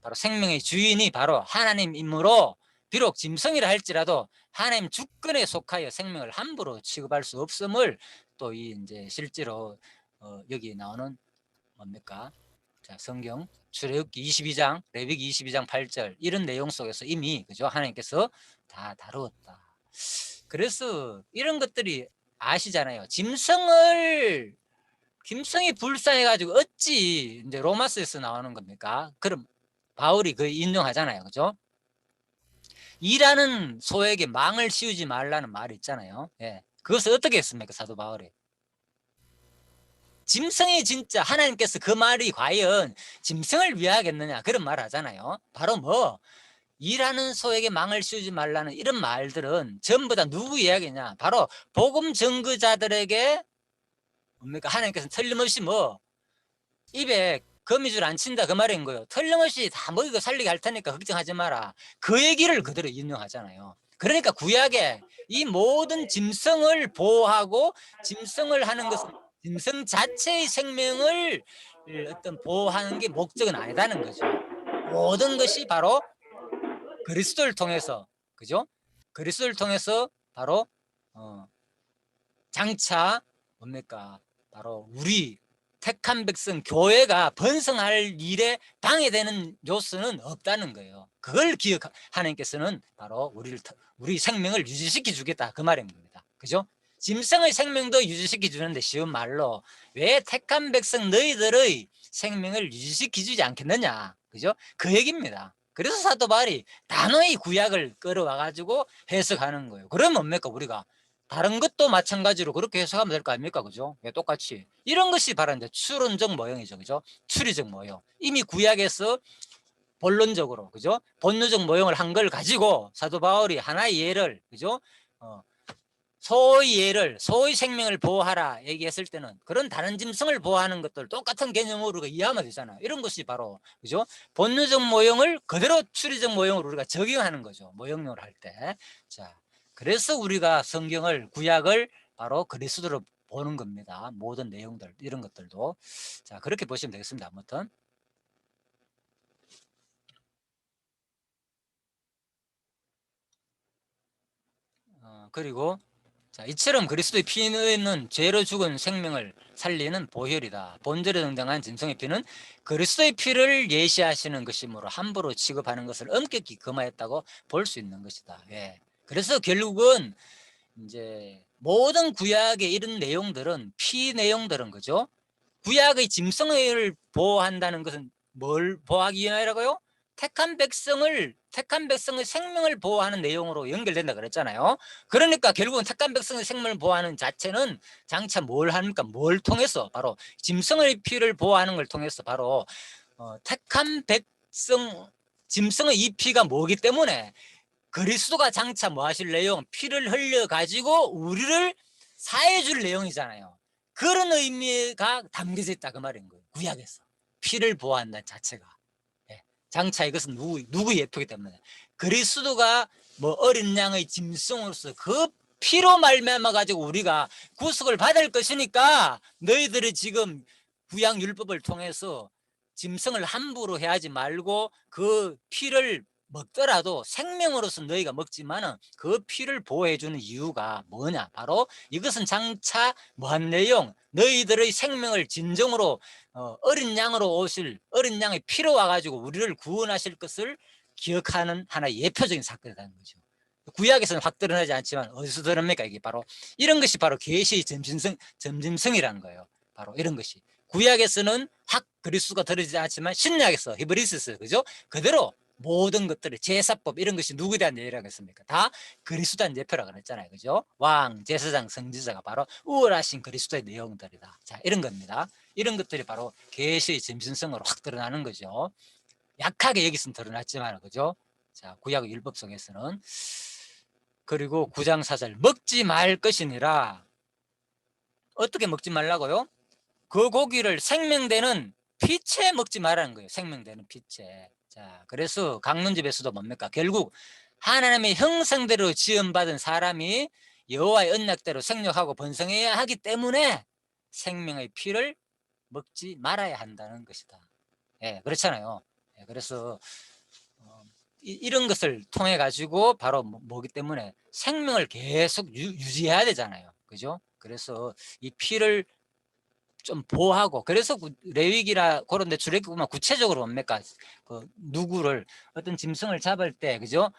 바로 생명의 주인이 바로 하나님이므로 비록 짐승이라 할지라도 하나님 주권에 속하여 생명을 함부로 취급할 수 없음을 또 이 이제 실제로 여기 나오는 뭡니까? 자, 성경 출애굽기 22장, 레위기 22장 8절 이런 내용 속에서 이미, 그죠? 하나님께서 다 다루었다. 그래서 이런 것들이 아시잖아요. 짐승이 불쌍해가지고 어찌 이제 로마서에서 나오는 겁니까? 그럼 바울이 그 인용하잖아요, 그죠? 일하는 소에게 망을 씌우지 말라는 말이 있잖아요. 예. 그것을 어떻게 했습니까, 사도 바울이? 짐승이 진짜 하나님께서 그 말이 과연 짐승을 위하겠느냐, 그런 말 하잖아요. 바로 뭐 일하는 소에게 망을 씌우지 말라는 이런 말들은 전부 다 누구 이야기냐? 바로 복음 전거자들에게 뭡니까? 하나님께서 틀림없이 뭐 입에 거미줄 안 친다 그 말인 거예요. 틀림없이 다 먹이고 살리게 할 테니까 걱정하지 마라. 그 얘기를 그대로 인용하잖아요. 그러니까 구약에 이 모든 짐승을 보호하고 짐승을 하는 것은 짐승 자체의 생명을 어떤 보호하는 게 목적은 아니다는 거죠. 모든 것이 바로 그리스도를 통해서, 그죠? 그리스도를 통해서 바로 장차 뭡니까? 바로 우리 택한 백성 교회가 번성할 일에 방해되는 요소는 없다는 거예요. 그걸 하나님께서는 바로 우리 생명을 유지시켜 주겠다, 그 말입니다. 그죠? 짐승의 생명도 유지시켜 주는데 쉬운 말로 왜 택한 백성 너희들의 생명을 유지시켜 주지 않겠느냐, 그죠? 그 얘기입니다. 그래서 사도 바울이 단호히 구약을 끌어와 가지고 해석하는 거예요. 그러면 뭡니까? 우리가 다른 것도 마찬가지로 그렇게 해석하면 될 거 아닙니까? 그죠? 예, 똑같이. 이런 것이 바로 이제 추론적 모형이죠. 그죠? 추리적 모형. 이미 구약에서 본론적으로, 그죠? 본능적 모형을 한 걸 가지고 사도 바울이 하나의 예를, 그죠? 소의 생명을 보호하라 얘기했을 때는 그런 다른 짐승을 보호하는 것들 똑같은 개념으로 우리가 이해하면 되잖아요. 이런 것이 바로, 그죠? 본능적 모형을 그대로 추리적 모형으로 우리가 적용하는 거죠. 모형론을 할 때. 자, 그래서 우리가 성경을, 구약을 바로 그리스도로 보는 겁니다. 모든 내용들, 이런 것들도. 자, 그렇게 보시면 되겠습니다. 아무튼. 그리고 자, 이처럼 그리스도의 피는 죄로 죽은 생명을 살리는 보혈이다. 본절에 등장한 짐승의 피는 그리스도의 피를 예시하시는 것이므로 함부로 취급하는 것을 엄격히 금하였다고 볼 수 있는 것이다. 예. 그래서 결국은 이제 모든 구약의 이런 내용들은 피 내용들은, 그죠? 구약의 짐승을 보호한다는 것은 뭘 보호하기 위함이라고요? 택한 백성의 생명을 보호하는 내용으로 연결된다 그랬잖아요. 그러니까 결국은 택한 백성의 생명을 보호하는 자체는 장차 뭘 합니까? 뭘 통해서? 바로 짐승의 피를 보호하는 걸 통해서 바로 택한 백성, 짐승의 이 피가 뭐기 때문에 그리스도가 장차 뭐 하실 내용? 피를 흘려 가지고 우리를 사해 줄 내용이잖아요. 그런 의미가 담겨져 있다 그 말인 거예요. 구약에서 피를 보호한다는 자체가. 예. 장차 이것은 누구 예표기 때문에 그리스도가 뭐 어린 양의 짐승으로서 그 피로 말미암아 가지고 우리가 구속을 받을 것이니까 너희들이 지금 구약 율법을 통해서 짐승을 함부로 해하지 말고 그 피를 먹더라도 생명으로서 너희가 먹지만은 그 피를 보호해 주는 이유가 뭐냐? 바로 이것은 장차 뭐한 내용? 너희들의 생명을 진정으로 어린 양으로 오실 어린 양의 피로 와가지고 우리를 구원하실 것을 기억하는 하나의 예표적인 사건이라는 거죠. 구약에서는 확 드러나지 않지만 어디서 드러납니까? 이게 바로 이런 것이 바로 계시의 점진성이라는 거예요. 바로 이런 것이 구약에서는 확 그리스도가 드러나지 않지만 신약에서 히브리스에서 그죠? 그대로 모든 것들이 제사법 이런 것이 누구에 대한 예라고 했습니까? 다 그리스도에 대한 예표라고 그랬잖아요. 그죠? 왕, 제사장, 성지자가 바로 우월하신 그리스도의 내용들이다. 자, 이런 겁니다. 이런 것들이 바로 계시의 점진성으로 확 드러나는 거죠. 약하게 여기서는 드러났지만 그죠? 자, 구약 율법 속에서는 그리고 9장 4절 먹지 말 것이니라. 어떻게 먹지 말라고요? 그 고기를 생명되는 피채 먹지 말라는 거예요. 생명되는 피채. 자, 그래서 강론집에서도 뭡니까? 결국 하나님의 형상대로 지음받은 사람이 여호와의 언약대로 생육하고 번성해야 하기 때문에 생명의 피를 먹지 말아야 한다는 것이다. 예, 그렇잖아요. 예, 그래서 이런 것을 통해 가지고 바로 뭐기 때문에 생명을 계속 유지해야 되잖아요. 그죠? 그래서 이 피를 좀 보호하고 그래서 레위기라 그런 데 출애굽 보면 구체적으로 뭡니까? 그 누구를 어떤 짐승을 잡을 때 그죠?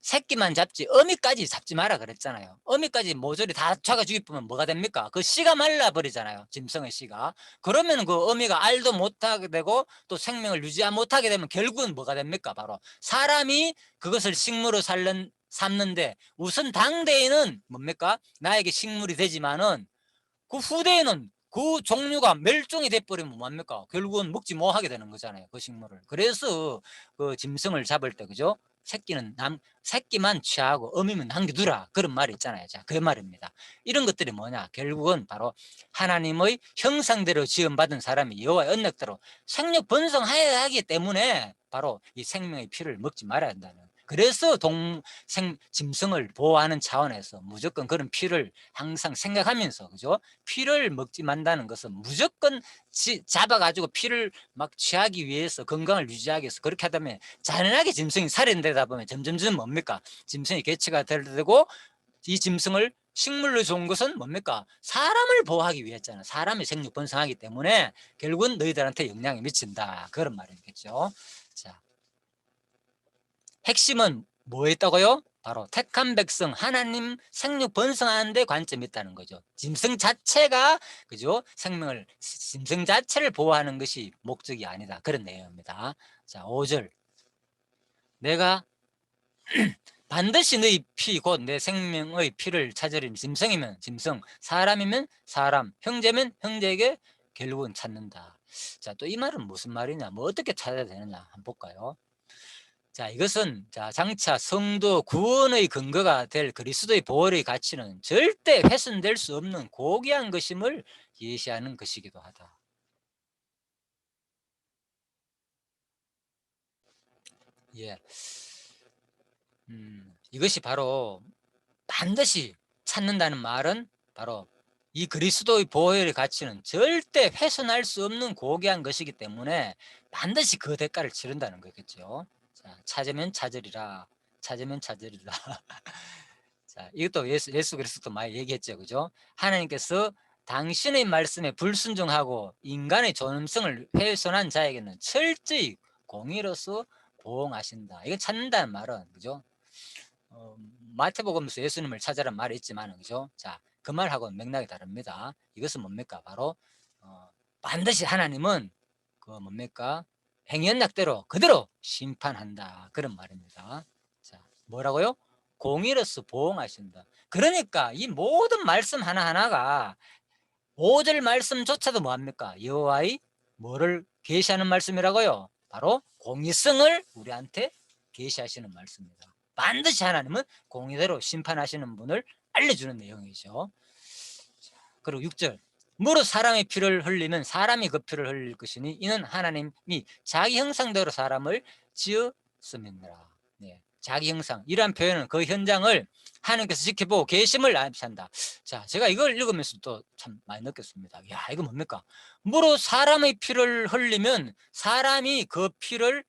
새끼만 잡지 어미까지 잡지 마라 그랬잖아요. 어미까지 모조리 다 잡아 죽이면 뭐가 됩니까? 그 씨가 말라버리잖아요. 짐승의 씨가. 그러면 그 어미가 알도 못하게 되고 또 생명을 유지 못하게 되면 결국은 뭐가 됩니까? 바로 사람이 그것을 식물로 삼는데 우선 당대에는 뭡니까? 나에게 식물이 되지만은 그 후대에는 그 종류가 멸종이 돼버리면 뭡니까? 결국은 먹지 못하게 되는 거잖아요. 그 식물을. 그래서 그 짐승을 잡을 때 그죠? 새끼만 취하고 어미면 남겨두라. 그런 말이 있잖아요. 자, 그 말입니다. 이런 것들이 뭐냐? 결국은 바로 하나님의 형상대로 지음받은 사람이 여호와의 언약대로 생육 번성해야 하기 때문에 바로 이 생명의 피를 먹지 말아야 한다는. 그래서 짐승을 보호하는 차원에서 무조건 그런 피를 항상 생각하면서 그죠? 피를 먹지 말다는 것은 무조건 잡아가지고 피를 막 취하기 위해서 건강을 유지하기 위해서 그렇게 하다 보면 잔인하게 짐승이 살인되다 보면 점점점 뭡니까? 짐승이 개체가 되고 이 짐승을 식물로 좋은 것은 뭡니까? 사람을 보호하기 위해잖아요. 사람이 생육 번성하기 때문에 결국은 너희들한테 영향이 미친다. 그런 말이겠죠. 자, 핵심은 뭐였다고요? 바로 택한 백성 하나님 생육 번성하는 데 관점이 있다는 거죠. 짐승 자체가 그죠? 짐승 자체를 보호하는 것이 목적이 아니다. 그런 내용입니다. 자, 5절. 내가 반드시 너희 피 곧 내 생명의 피를 찾으리니 짐승이면 짐승, 사람이면 사람, 형제면 형제에게 결국은 찾는다. 자, 또 이 말은 무슨 말이냐? 뭐 어떻게 찾아야 되느냐? 한번 볼까요? 자, 이것은 장차 성도 구원의 근거가 될 그리스도의 보혈의 가치는 절대 훼손될 수 없는 고귀한 것임을 예시하는 것이기도 하다. 예, 이것이 바로 반드시 찾는다는 말은 바로 이 그리스도의 보혈의 가치는 절대 훼손할 수 없는 고귀한 것이기 때문에 반드시 그 대가를 치른다는 거겠죠. 자, 찾으면 찾으리라. 찾으면 찾으리라. 자, 이것도 예수 그리스도 많이 얘기했죠. 그죠? 하나님께서 당신의 말씀에 불순종하고 인간의 존엄성을 훼손한 자에게는 철저히 공의로서 보응하신다. 이건 찾는다는 말은 그죠? 마태복음에서 예수님을 찾아라는 말이 있지만 그죠? 자, 그 말하고는 맥락이 다릅니다. 이것은 뭡니까? 바로 반드시 하나님은 그 뭡니까? 행연약대로 그대로 심판한다. 그런 말입니다. 자, 뭐라고요? 공의로서 보응하신다. 그러니까 이 모든 말씀 하나하나가 5절 말씀조차도 뭐합니까? 여호와의 뭐를 계시하는 말씀이라고요? 바로 공의성을 우리한테 계시하시는 말씀입니다. 반드시 하나님은 공의대로 심판하시는 분을 알려주는 내용이죠. 그리고 6절, 무릇 사람의 피를 흘리면 사람이 그 피를 흘릴 것이니 이는 하나님이 자기 형상대로 사람을 지었음이니라. 네, 자기 형상, 이러한 표현은 그 현장을 하나님께서 지켜보고 계심을 암시한다. 자, 제가 이걸 읽으면서 또 참 많이 느꼈습니다. 야, 이거 뭡니까? 무릇 사람의 피를 흘리면 사람이 그 피를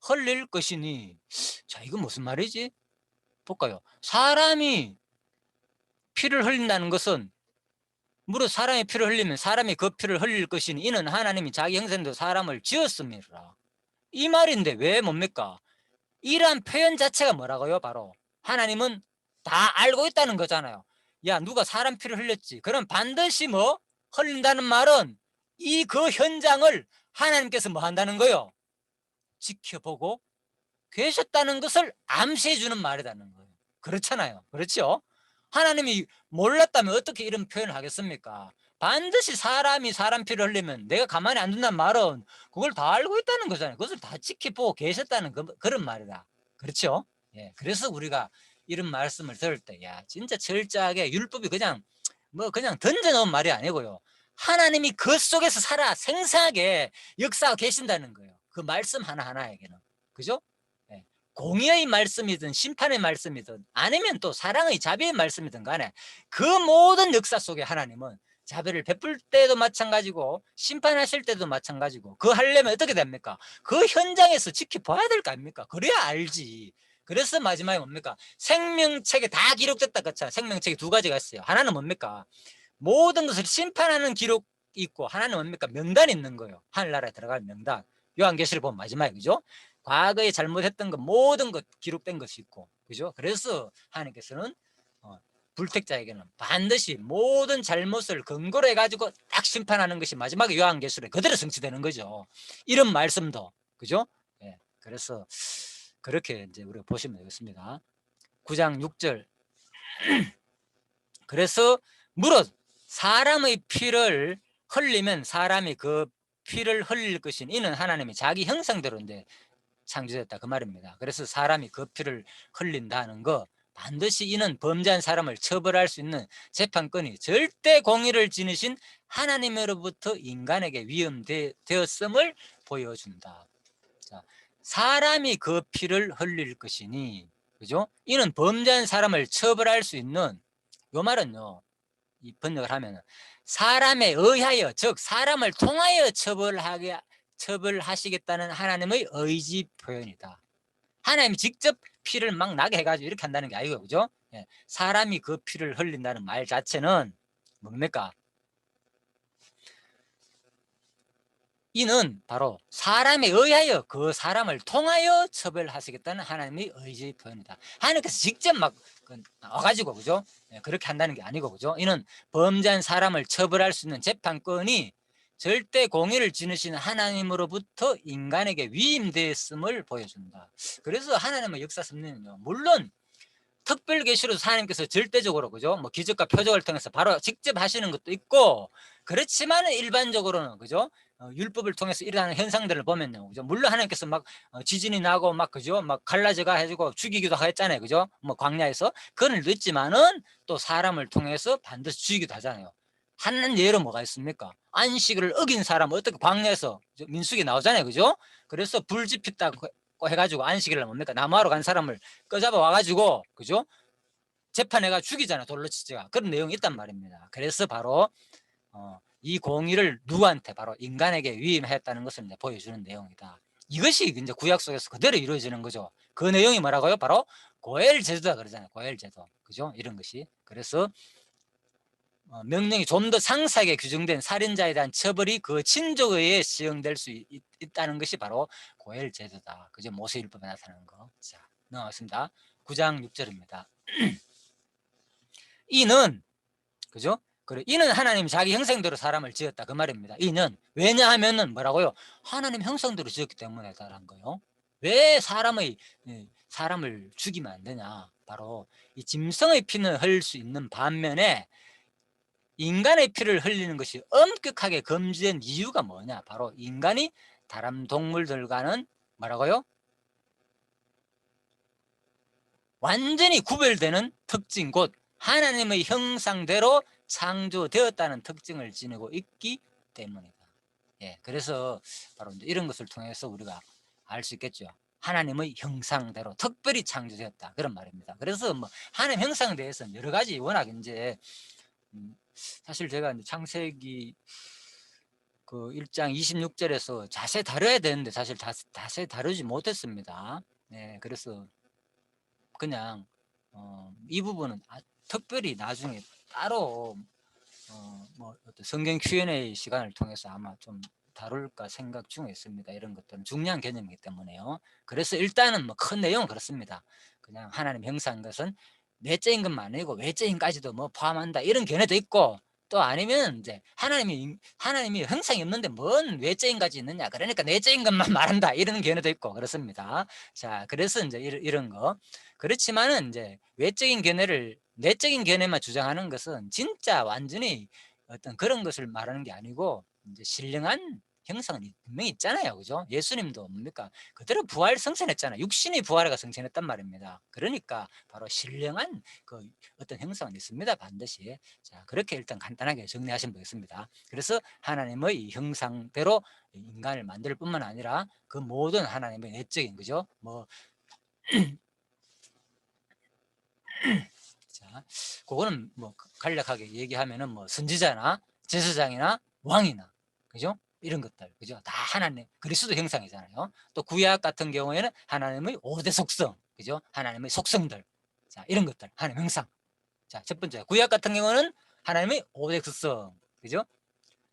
흘릴 것이니, 자, 이거 무슨 말이지? 볼까요? 사람이 피를 흘린다는 것은, 무릇 사람의 피를 흘리면 사람이 그 피를 흘릴 것이니 이는 하나님이 자기 형상대로 사람을 지었습니다. 이 말인데 왜 뭡니까? 이러한 표현 자체가 뭐라고요? 바로 하나님은 다 알고 있다는 거잖아요. 야, 누가 사람 피를 흘렸지? 그럼 반드시 뭐 흘린다는 말은 이 그 현장을 하나님께서 뭐 한다는 거요? 지켜보고 계셨다는 것을 암시해 주는 말이라는 거예요. 그렇잖아요. 그렇죠? 하나님이 몰랐다면 어떻게 이런 표현을 하겠습니까? 반드시 사람이 사람 피를 흘리면 내가 가만히 안 둔다는 말은 그걸 다 알고 있다는 거잖아요. 그것을 다 지켜보고 계셨다는 그런 말이다. 그렇죠? 예. 그래서 우리가 이런 말씀을 들을 때, 야, 진짜 철저하게 율법이 그냥 뭐 그냥 던져놓은 말이 아니고요. 하나님이 그 속에서 살아 생생하게 역사하고 계신다는 거예요. 그 말씀 하나하나에게는. 그죠? 예. 공의의 말씀이든 심판의 말씀이든 아니면 또 사랑의 자비의 말씀이든 간에 그 모든 역사 속에 하나님은 자비를 베풀 때도 마찬가지고 심판하실 때도 마찬가지고, 그 하려면 어떻게 됩니까? 그 현장에서 지켜봐야 될 거 아닙니까? 그래야 알지. 그래서 마지막에 뭡니까? 생명책에 다 기록됐다 그랬잖아요. 생명책이 두 가지가 있어요. 하나는 뭡니까? 모든 것을 심판하는 기록이 있고, 하나는 뭡니까? 명단이 있는 거예요. 하늘나라에 들어갈 명단. 요한계시를 보면 마지막에, 그죠? 과거에 잘못했던 것 모든 것 기록된 것이 있고, 그죠? 그래서 하나님께서는 불택자에게는 반드시 모든 잘못을 근거로 해가지고 딱 심판하는 것이 마지막에 요한계시록에 그대로 성취되는 거죠. 이런 말씀도, 그죠? 예. 그래서 그렇게 이제 우리가 보시면 되겠습니다. 9장 6절. 그래서 무릇 사람의 피를 흘리면 사람이 그 피를 흘릴 것인 이는 하나님이 자기 형상대로인데 창조됐다, 그 말입니다. 그래서 사람이 그 피를 흘린다는 거, 반드시 이는 범죄한 사람을 처벌할 수 있는 재판권이 절대 공의를 지니신 하나님으로부터 인간에게 위임되었음을 보여준다. 자, 사람이 그 피를 흘릴 것이니, 그죠? 이는 범죄한 사람을 처벌할 수 있는, 요 말은요, 이 번역을 하면 사람에 의하여, 즉 사람을 통하여 처벌하시겠다는 하나님의 의지 표현이다. 하나님이 직접 피를 막 나게 해가지고 이렇게 한다는 게 아니고, 그죠? 예, 사람이 그 피를 흘린다는 말 자체는 뭡니까? 이는 바로 사람에 의하여 그 사람을 통하여 처벌하시겠다는 하나님의 의지 표현이다. 하나님께서 직접 막 나와가지고, 그죠? 예, 그렇게 한다는 게 아니고, 그죠? 이는 범죄한 사람을 처벌할 수 있는 재판권이 절대 공의를 지니시는 하나님으로부터 인간에게 위임되었음을 보여준다. 그래서 하나님의 역사 섭리는요, 물론 특별 계시로 하나님께서 절대적으로, 그죠? 뭐 기적과 표적을 통해서 바로 직접 하시는 것도 있고, 그렇지만 일반적으로는, 그죠? 율법을 통해서 일어나는 현상들을 보면요, 그죠? 물론 하나님께서 막 지진이 나고 막, 그죠? 막 갈라져가 해주고 죽이기도 했잖아요, 그죠? 뭐 광야에서 그런 일도 있지만은 또 사람을 통해서 반드시 죽이기도 하잖아요. 하는 예로 뭐가 있습니까? 안식을 어긴 사람 어떻게 광야에서 민수기 나오잖아요, 그죠? 그래서 불 지폈다고 해가지고 안식일날 뭡니까? 나무하러 간 사람을 꺼잡아 와가지고, 그죠? 재판해가 죽이잖아, 돌로 치지가. 그런 내용이 있단 말입니다. 그래서 바로 이 공의를 누구한테? 바로 인간에게 위임했다는 것을 이제 보여주는 내용이다. 이것이 이제 구약 속에서 그대로 이루어지는 거죠. 그 내용이 뭐라고요? 바로 고엘 제도다 그러잖아요. 고엘 제도, 그죠? 이런 것이. 그래서 명령이 좀 더 상세하게 규정된 살인자에 대한 처벌이 그 친족에 의해 시행될 수 있다는 것이 바로 고엘 제도다. 그죠? 모세율법에 나타나는 거. 자, 넘어갔습니다. 9장 6절입니다. 이는, 그죠? 그래, 이는 하나님 자기 형상대로 사람을 지었다 그 말입니다. 이는 왜냐하면은 뭐라고요? 하나님 형상대로 지었기 때문에 다란 거요. 왜 사람을 죽이면 안 되냐? 바로 이 짐승의 피는 흘릴 수 있는 반면에 인간의 피를 흘리는 것이 엄격하게 금지된 이유가 뭐냐? 바로 인간이 다른 동물들과는 뭐라고요? 완전히 구별되는 특징, 곧 하나님의 형상대로 창조되었다는 특징을 지니고 있기 때문이다. 예, 그래서 바로 이런 것을 통해서 우리가 알 수 있겠죠. 하나님의 형상대로 특별히 창조되었다 그런 말입니다. 그래서 뭐 하나님 형상에 대해서는 여러 가지 워낙 이제 사실 제가 이제 창세기 그 1장 26절에서 자세히 다뤄야 되는데 사실 자세히 다루지 못했습니다. 네, 그래서 그냥 이 부분은 특별히 나중에 따로 뭐 어떤 성경 Q&A 시간을 통해서 아마 좀 다룰까 생각 중에 있습니다. 이런 것들은 중요한 개념이기 때문에요. 그래서 일단은 뭐 큰 내용은 그렇습니다. 그냥 하나님 형상인 것은 내적인 것만 아니고 외적인까지도 뭐 포함한다 이런 견해도 있고, 또 아니면 이제 하나님이 형상이 없는데 뭔 외적인 가지 있느냐, 그러니까 내적인 것만 말한다 이런 견해도 있고 그렇습니다. 자, 그래서 이제 이런 거. 그렇지만은 이제 내적인 견해만 주장하는 것은 진짜 완전히 어떤 그런 것을 말하는 게 아니고, 이제 신령한 형상은 분명히 있잖아요, 그죠? 예수님도 뭡니까 그대로 부활 성천했잖아요. 육신이 부활해가 성천했단 말입니다. 그러니까 바로 신령한 그 어떤 형상은 있습니다, 반드시. 자, 그렇게 일단 간단하게 정리하시면 되겠습니다. 그래서 하나님의 이 형상대로 인간을 만들 뿐만 아니라 그 모든 하나님의 내적인, 그죠? 뭐 자, 그거는 뭐 간략하게 얘기하면은 뭐 선지자나 제사장이나 왕이나, 그죠? 이런 것들, 그죠? 다 하나님 그리스도 형상이잖아요. 또 구약 같은 경우에는 하나님의 5대 속성, 그죠? 하나님의 속성들, 자, 이런 것들 하나님 형상. 자, 첫 번째 구약 같은 경우는 하나님의 5대 속성, 그죠?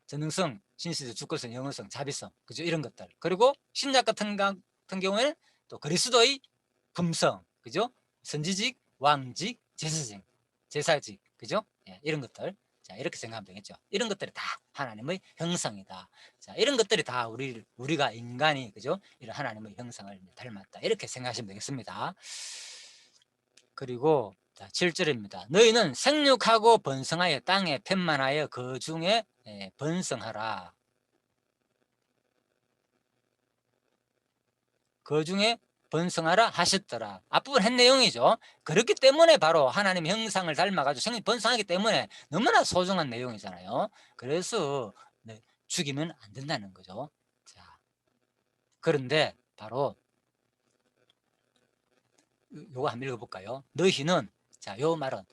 전능성, 신실성, 주권성, 영원성, 자비성, 그죠? 이런 것들. 그리고 신약 같은 경우에는 또 그리스도의 품성, 그죠? 선지직, 왕직, 제사직, 그죠? 예, 이런 것들. 자, 이렇게 생각하면 되겠죠. 이런 것들이 다 하나님의 형상이다. 자, 이런 것들이 다 우리가 인간이, 그죠? 이런 하나님의 형상을 닮았다. 이렇게 생각하시면 되겠습니다. 그리고 자, 7절입니다. 너희는 생육하고 번성하여 땅에 편만하여 그 중에 번성하라. 그 중에 번성하라 하셨더라. 앞부분 한 내용이죠. 그렇기 때문에 바로 하나님 형상을 닮아가지고 생命번성하기 때문에 너무나 소중한 내용이잖아요. 그래서 죽이면 안 된다는 거죠. 자, 그런데 바로 요거 한번 읽어볼까요? 너희는, 자, 요 말은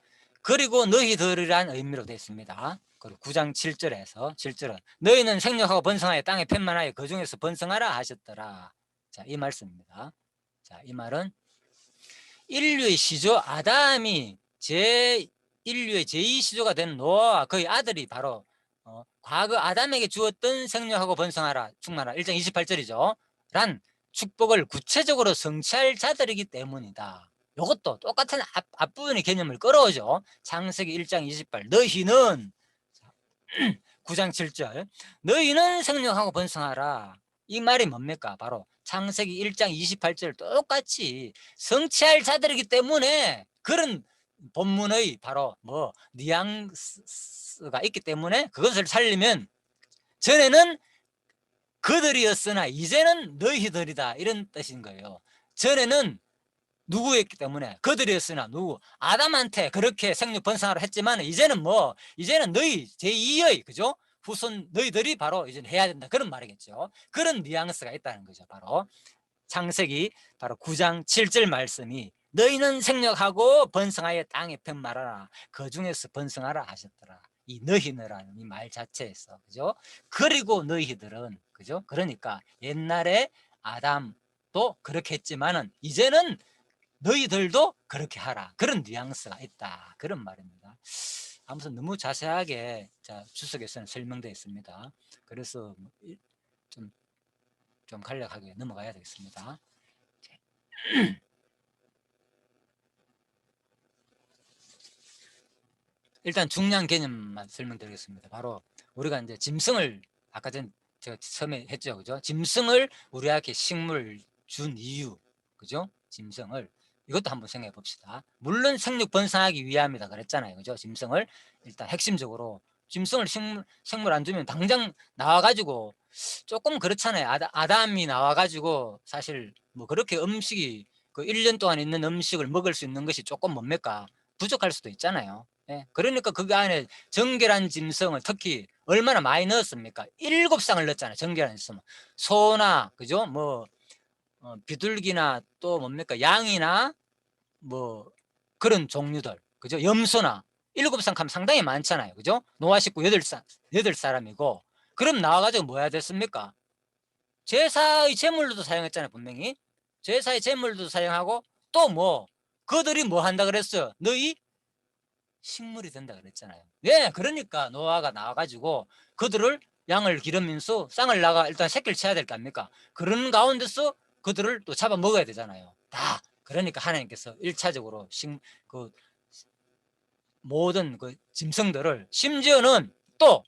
그리고 너희들이란 의미로 되어 있습니다. 그리고 9장 7절은 너희는 생육하고 번성하여 땅에 편만하여 그 중에서 번성하라 하셨더라. 자, 이 말씀입니다. 자, 이 말은 인류의 시조 아담이 인류의 제2시조가 된 노아와 그의 아들이 바로 과거 아담에게 주었던 생육하고 번성하라 충만하라 1장 28절이죠. 란 축복을 구체적으로 성취할 자들이기 때문이다. 이것도 똑같은 앞부분의 개념을 끌어오죠. 창세기 1장 28 너희는 9장 7절 너희는 생육하고 번성하라. 이 말이 뭡니까? 바로 창세기 1장 28절 똑같이 성취할 자들이기 때문에 그런 본문의 바로 뭐 뉘앙스가 있기 때문에 그것을 살리면 전에는 그들이었으나 이제는 너희들이다 이런 뜻인 거예요. 전에는 누구였기 때문에 그들이었으나 누구 아담한테 그렇게 생육 번성하라 했지만 이제는 너희 제2의 그죠 후손 너희들이 바로 이제 해야 된다 그런 말이겠죠. 그런 뉘앙스가 있다는 거죠. 바로 창세기 바로 9장 7절 말씀이 너희는 생육하고 번성하여 땅에 편말하라 그 중에서 번성하라 하셨더라. 이 너희는라는 이 말 자체에서, 그죠? 그리고 너희들은, 그죠? 그러니까 옛날에 아담도 그렇게 했지만은 이제는 너희들도 그렇게 하라. 그런 뉘앙스가 있다. 그런 말입니다. 아무튼 너무 자세하게 주석에서는 설명되어 있습니다. 그래서 좀 간략하게 넘어가야 되겠습니다. 일단 중요한 개념만 설명드리겠습니다. 바로 우리가 이제 짐승을 아까 전 제가 처음에 했죠, 그죠? 짐승을 우리에게 식물을 준 이유, 그죠? 짐승을 이것도 한번 생각해 봅시다. 물론 생육 번성하기 위함이다 그랬잖아요, 그죠? 짐승을 일단 핵심적으로 짐승을 생물 안 주면 당장 나와가지고 조금 그렇잖아요. 아담이 나와가지고 사실 뭐 그렇게 음식이 그 1년 동안 있는 음식을 먹을 수 있는 것이 조금 뭡니까? 부족할 수도 있잖아요. 예. 그러니까 그 안에 정결한 짐승을 특히 얼마나 많이 넣었습니까? 7쌍을 넣었잖아요. 정결한 짐승. 소나, 그죠? 뭐, 비둘기나 또 뭡니까? 양이나 뭐 그런 종류들. 그죠? 염소나. 7쌍 하면 상당히 많잖아요. 그죠? 노아 식구 8사람이고. 그럼 나와가지고 뭐 해야 됐습니까? 제사의 제물로도 사용했잖아요. 분명히. 제사의 제물로도 사용하고 또 뭐, 그들이 뭐 한다 그랬어요? 너희 식물이 된다 그랬잖아요. 예, 그러니까 노아가 나와가지고 그들을 양을 기르면서 쌍을 나가 일단 새끼를 쳐야 될 거 아닙니까? 그런 가운데서 그들을 또 잡아 먹어야 되잖아요. 다. 그러니까 하나님께서 1차적으로 그 모든 그 짐승들을 심지어는 또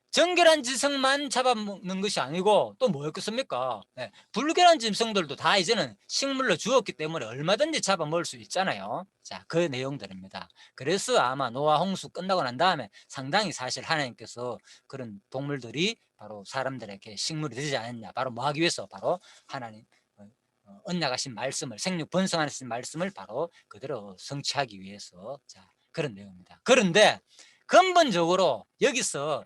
정결한 짐승만 잡아먹는 것이 아니고 또 뭐였겠습니까? 네, 불결한 짐승들도 다 이제는 식물로 주었기 때문에 얼마든지 잡아먹을 수 있잖아요. 자, 그 내용들입니다. 그래서 아마 노아 홍수 끝나고 난 다음에 상당히 사실 하나님께서 그런 동물들이 바로 사람들에게 식물이 되지 않았냐. 바로 뭐 하기 위해서 바로 하나님 언약하신 말씀을 생육 번성하신 말씀을 바로 그대로 성취하기 위해서 자, 그런 내용입니다. 그런데 근본적으로 여기서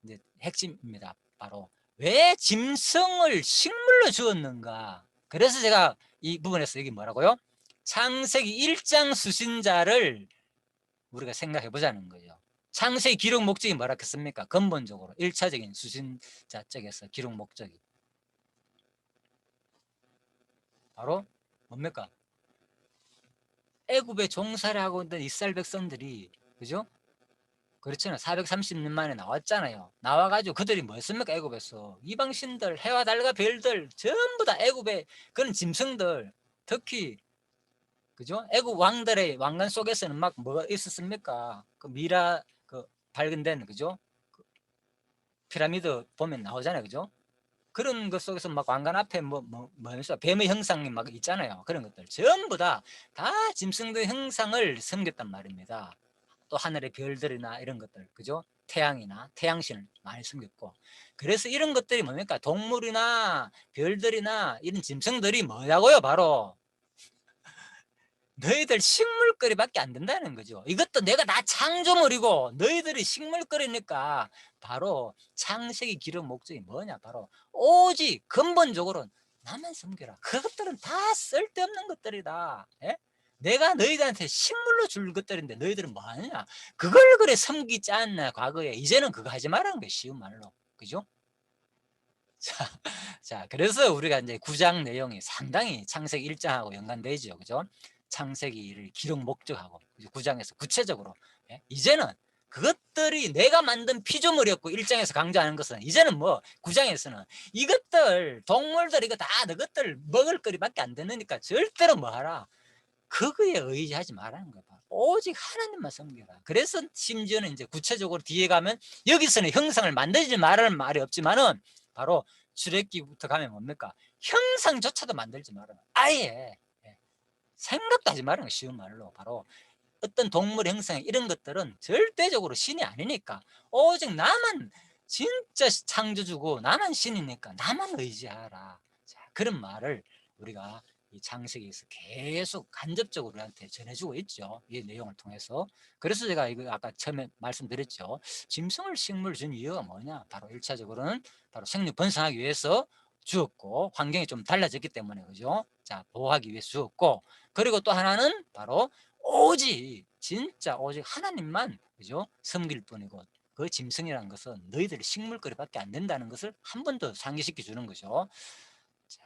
이제 핵심입니다. 바로 왜 짐승을 식물로 주었는가? 그래서 제가 이 부분에서 여기 뭐라고요? 창세기 1장 수신자를 우리가 생각해 보자는 거예요. 창세기 기록 목적이 뭐라겠습니까? 근본적으로 1차적인 수신자 쪽에서 기록 목적이 바로 뭡니까? 애굽에 종살이 하고 있던 이스라엘 백성들이 그죠? 그렇잖아요. 430년 만에 나왔잖아요. 나와가지고 그들이 뭐였습니까? 애굽에서 이방신들, 해와 달과 별들 전부 다 애굽의 그런 짐승들, 특히 그죠? 애굽 왕들의 왕관 속에서는 막 뭐가 있었습니까? 그 미라 그 발견된 그죠? 그 피라미드 보면 나오잖아요, 그죠? 그런 것 속에서 막 왕관 앞에 뭐였어? 뱀의 형상이 막 있잖아요. 그런 것들 전부 다 짐승의 형상을 섬겼단 말입니다. 또 하늘의 별들이나 이런 것들, 그죠? 태양이나 태양신을 많이 숨겼고, 그래서 이런 것들이 뭡니까? 동물이나 별들이나 이런 짐승들이 뭐냐고요? 바로 너희들 식물거리밖에 안 된다는 거죠. 이것도 내가 다 창조물이고 너희들이 식물거리니까 바로 창세기 기록 목적이 뭐냐? 바로 오직 근본적으로 나만 섬겨라. 그것들은 다 쓸데없는 것들이다. 예? 내가 너희들한테 식물로 줄 것들인데 너희들은 뭐 하느냐? 그걸 그래 섬기지 않나 과거에. 이제는 그거 하지 말라는 거예요. 쉬운 말로. 그죠? 자, 자, 그래서 우리가 이제 9장 내용이 상당히 창세기 1장하고 연관되죠. 그죠? 창세기를 기록 목적하고 9장에서 구체적으로 예? 이제는 그것들이 내가 만든 피조물이었고 1장에서 강조하는 것은 이제는 뭐 9장에서는 이것들 동물들 이거 다 너것들 먹을 거리밖에 안 되니까 절대로 뭐 하라. 그거에 의지하지 말라는 거야. 오직 하나님만 섬겨라. 그래서 심지어는 이제 구체적으로 뒤에 가면 여기서는 형상을 만들지 말라는 말이 없지만은 바로 출애굽기부터 가면 뭡니까? 형상조차도 만들지 말아라. 아예 예. 생각도 하지 말라는 거 쉬운 말로 바로 어떤 동물 형상 이런 것들은 절대적으로 신이 아니니까 오직 나만 진짜 창조주고 나만 신이니까 나만 의지하라. 자, 그런 말을 우리가 이 창세기에서 계속 간접적으로 우리한테 전해주고 있죠. 이 내용을 통해서. 그래서 제가 이거 아까 처음에 말씀드렸죠. 짐승을 식물 준 이유가 뭐냐? 바로 1차적으로는 바로 생육 번성하기 위해서 주었고 환경이 좀 달라졌기 때문에 그죠? 자, 보호하기 위해서 주었고 그리고 또 하나는 바로 오직 진짜 오직 하나님만 그죠? 섬길 뿐이고 그 짐승이라는 것은 너희들이 식물거리밖에 안 된다는 것을 한 번 더 상기시켜 주는 거죠. 자,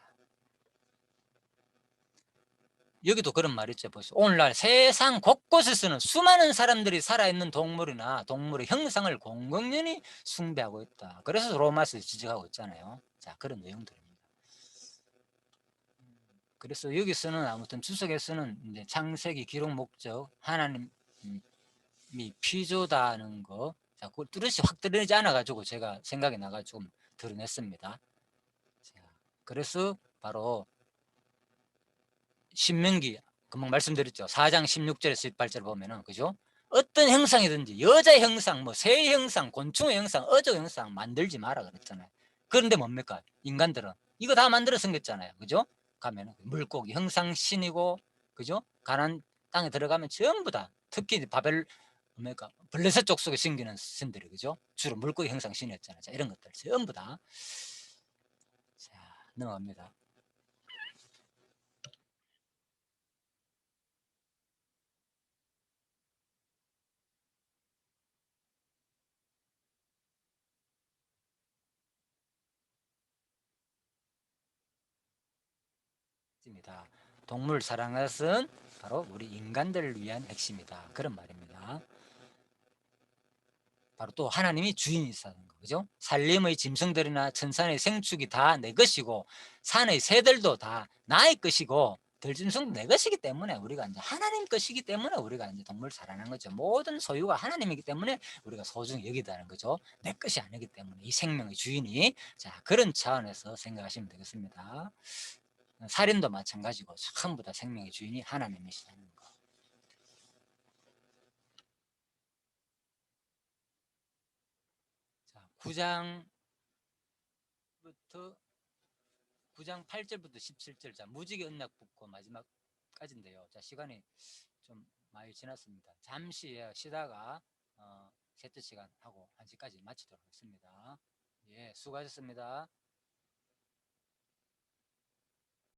여기도 그런 말 있죠. 보세요. 오늘날 세상 곳곳에서는 수많은 사람들이 살아있는 동물이나 동물의 형상을 공공연히 숭배하고 있다. 그래서 로마서 지적하고 있잖아요. 자, 그런 내용들입니다. 그래서 여기서는 아무튼 주석에서는 이제 창세기 기록 목적 하나님 피조다는 거, 자, 그걸 뚜렷이 확 드러내지 않아가지고 제가 생각이 나가지고 좀 드러냈습니다. 자, 그래서 바로 신명기 금방 말씀드렸죠. 4장 16절에서 18절 보면은, 그죠? 어떤 형상이든지 여자 형상, 뭐 새 형상, 곤충의 형상, 어조 형상 만들지 마라 그랬잖아요. 그런데 뭡니까? 인간들은 이거 다 만들어 생겼잖아요. 그죠? 가면은 물고기 형상 신이고, 그죠? 가나안 땅에 들어가면 전부 다, 특히 바벨 뭡니까? 블레셋 족 속에 생기는 신들이, 그죠? 주로 물고기 형상 신이었잖아요. 자, 이런 것들 전부 다. 자, 넘어갑니다. 입니다. 동물 사랑하는 것은 바로 우리 인간들을 위한 핵심이다. 그런 말입니다. 바로 또 하나님이 주인이시다는 거, 그죠? 산림의 짐승들이나 천산의 생축이 다 내 것이고, 산의 새들도 다 나의 것이고, 들짐승도 내 것이기 때문에 우리가 이제 하나님 것이기 때문에 우리가 이제 동물 사랑하는 거죠. 모든 소유가 하나님이기 때문에 우리가 소중히 여기다는 거죠. 내 것이 아니기 때문에 이 생명의 주인이. 자, 그런 차원에서 생각하시면 되겠습니다. 살인도 마찬가지고 전부 다 생명의 주인이 하나님이시라는 거. 자, 9장 8절부터 17절. 자, 무지개 언약 붙고 마지막까지인데요. 자, 시간이 좀 많이 지났습니다. 잠시 쉬다가 세트 시간 하고 1시까지 마치도록 하겠습니다. 예, 수고하셨습니다.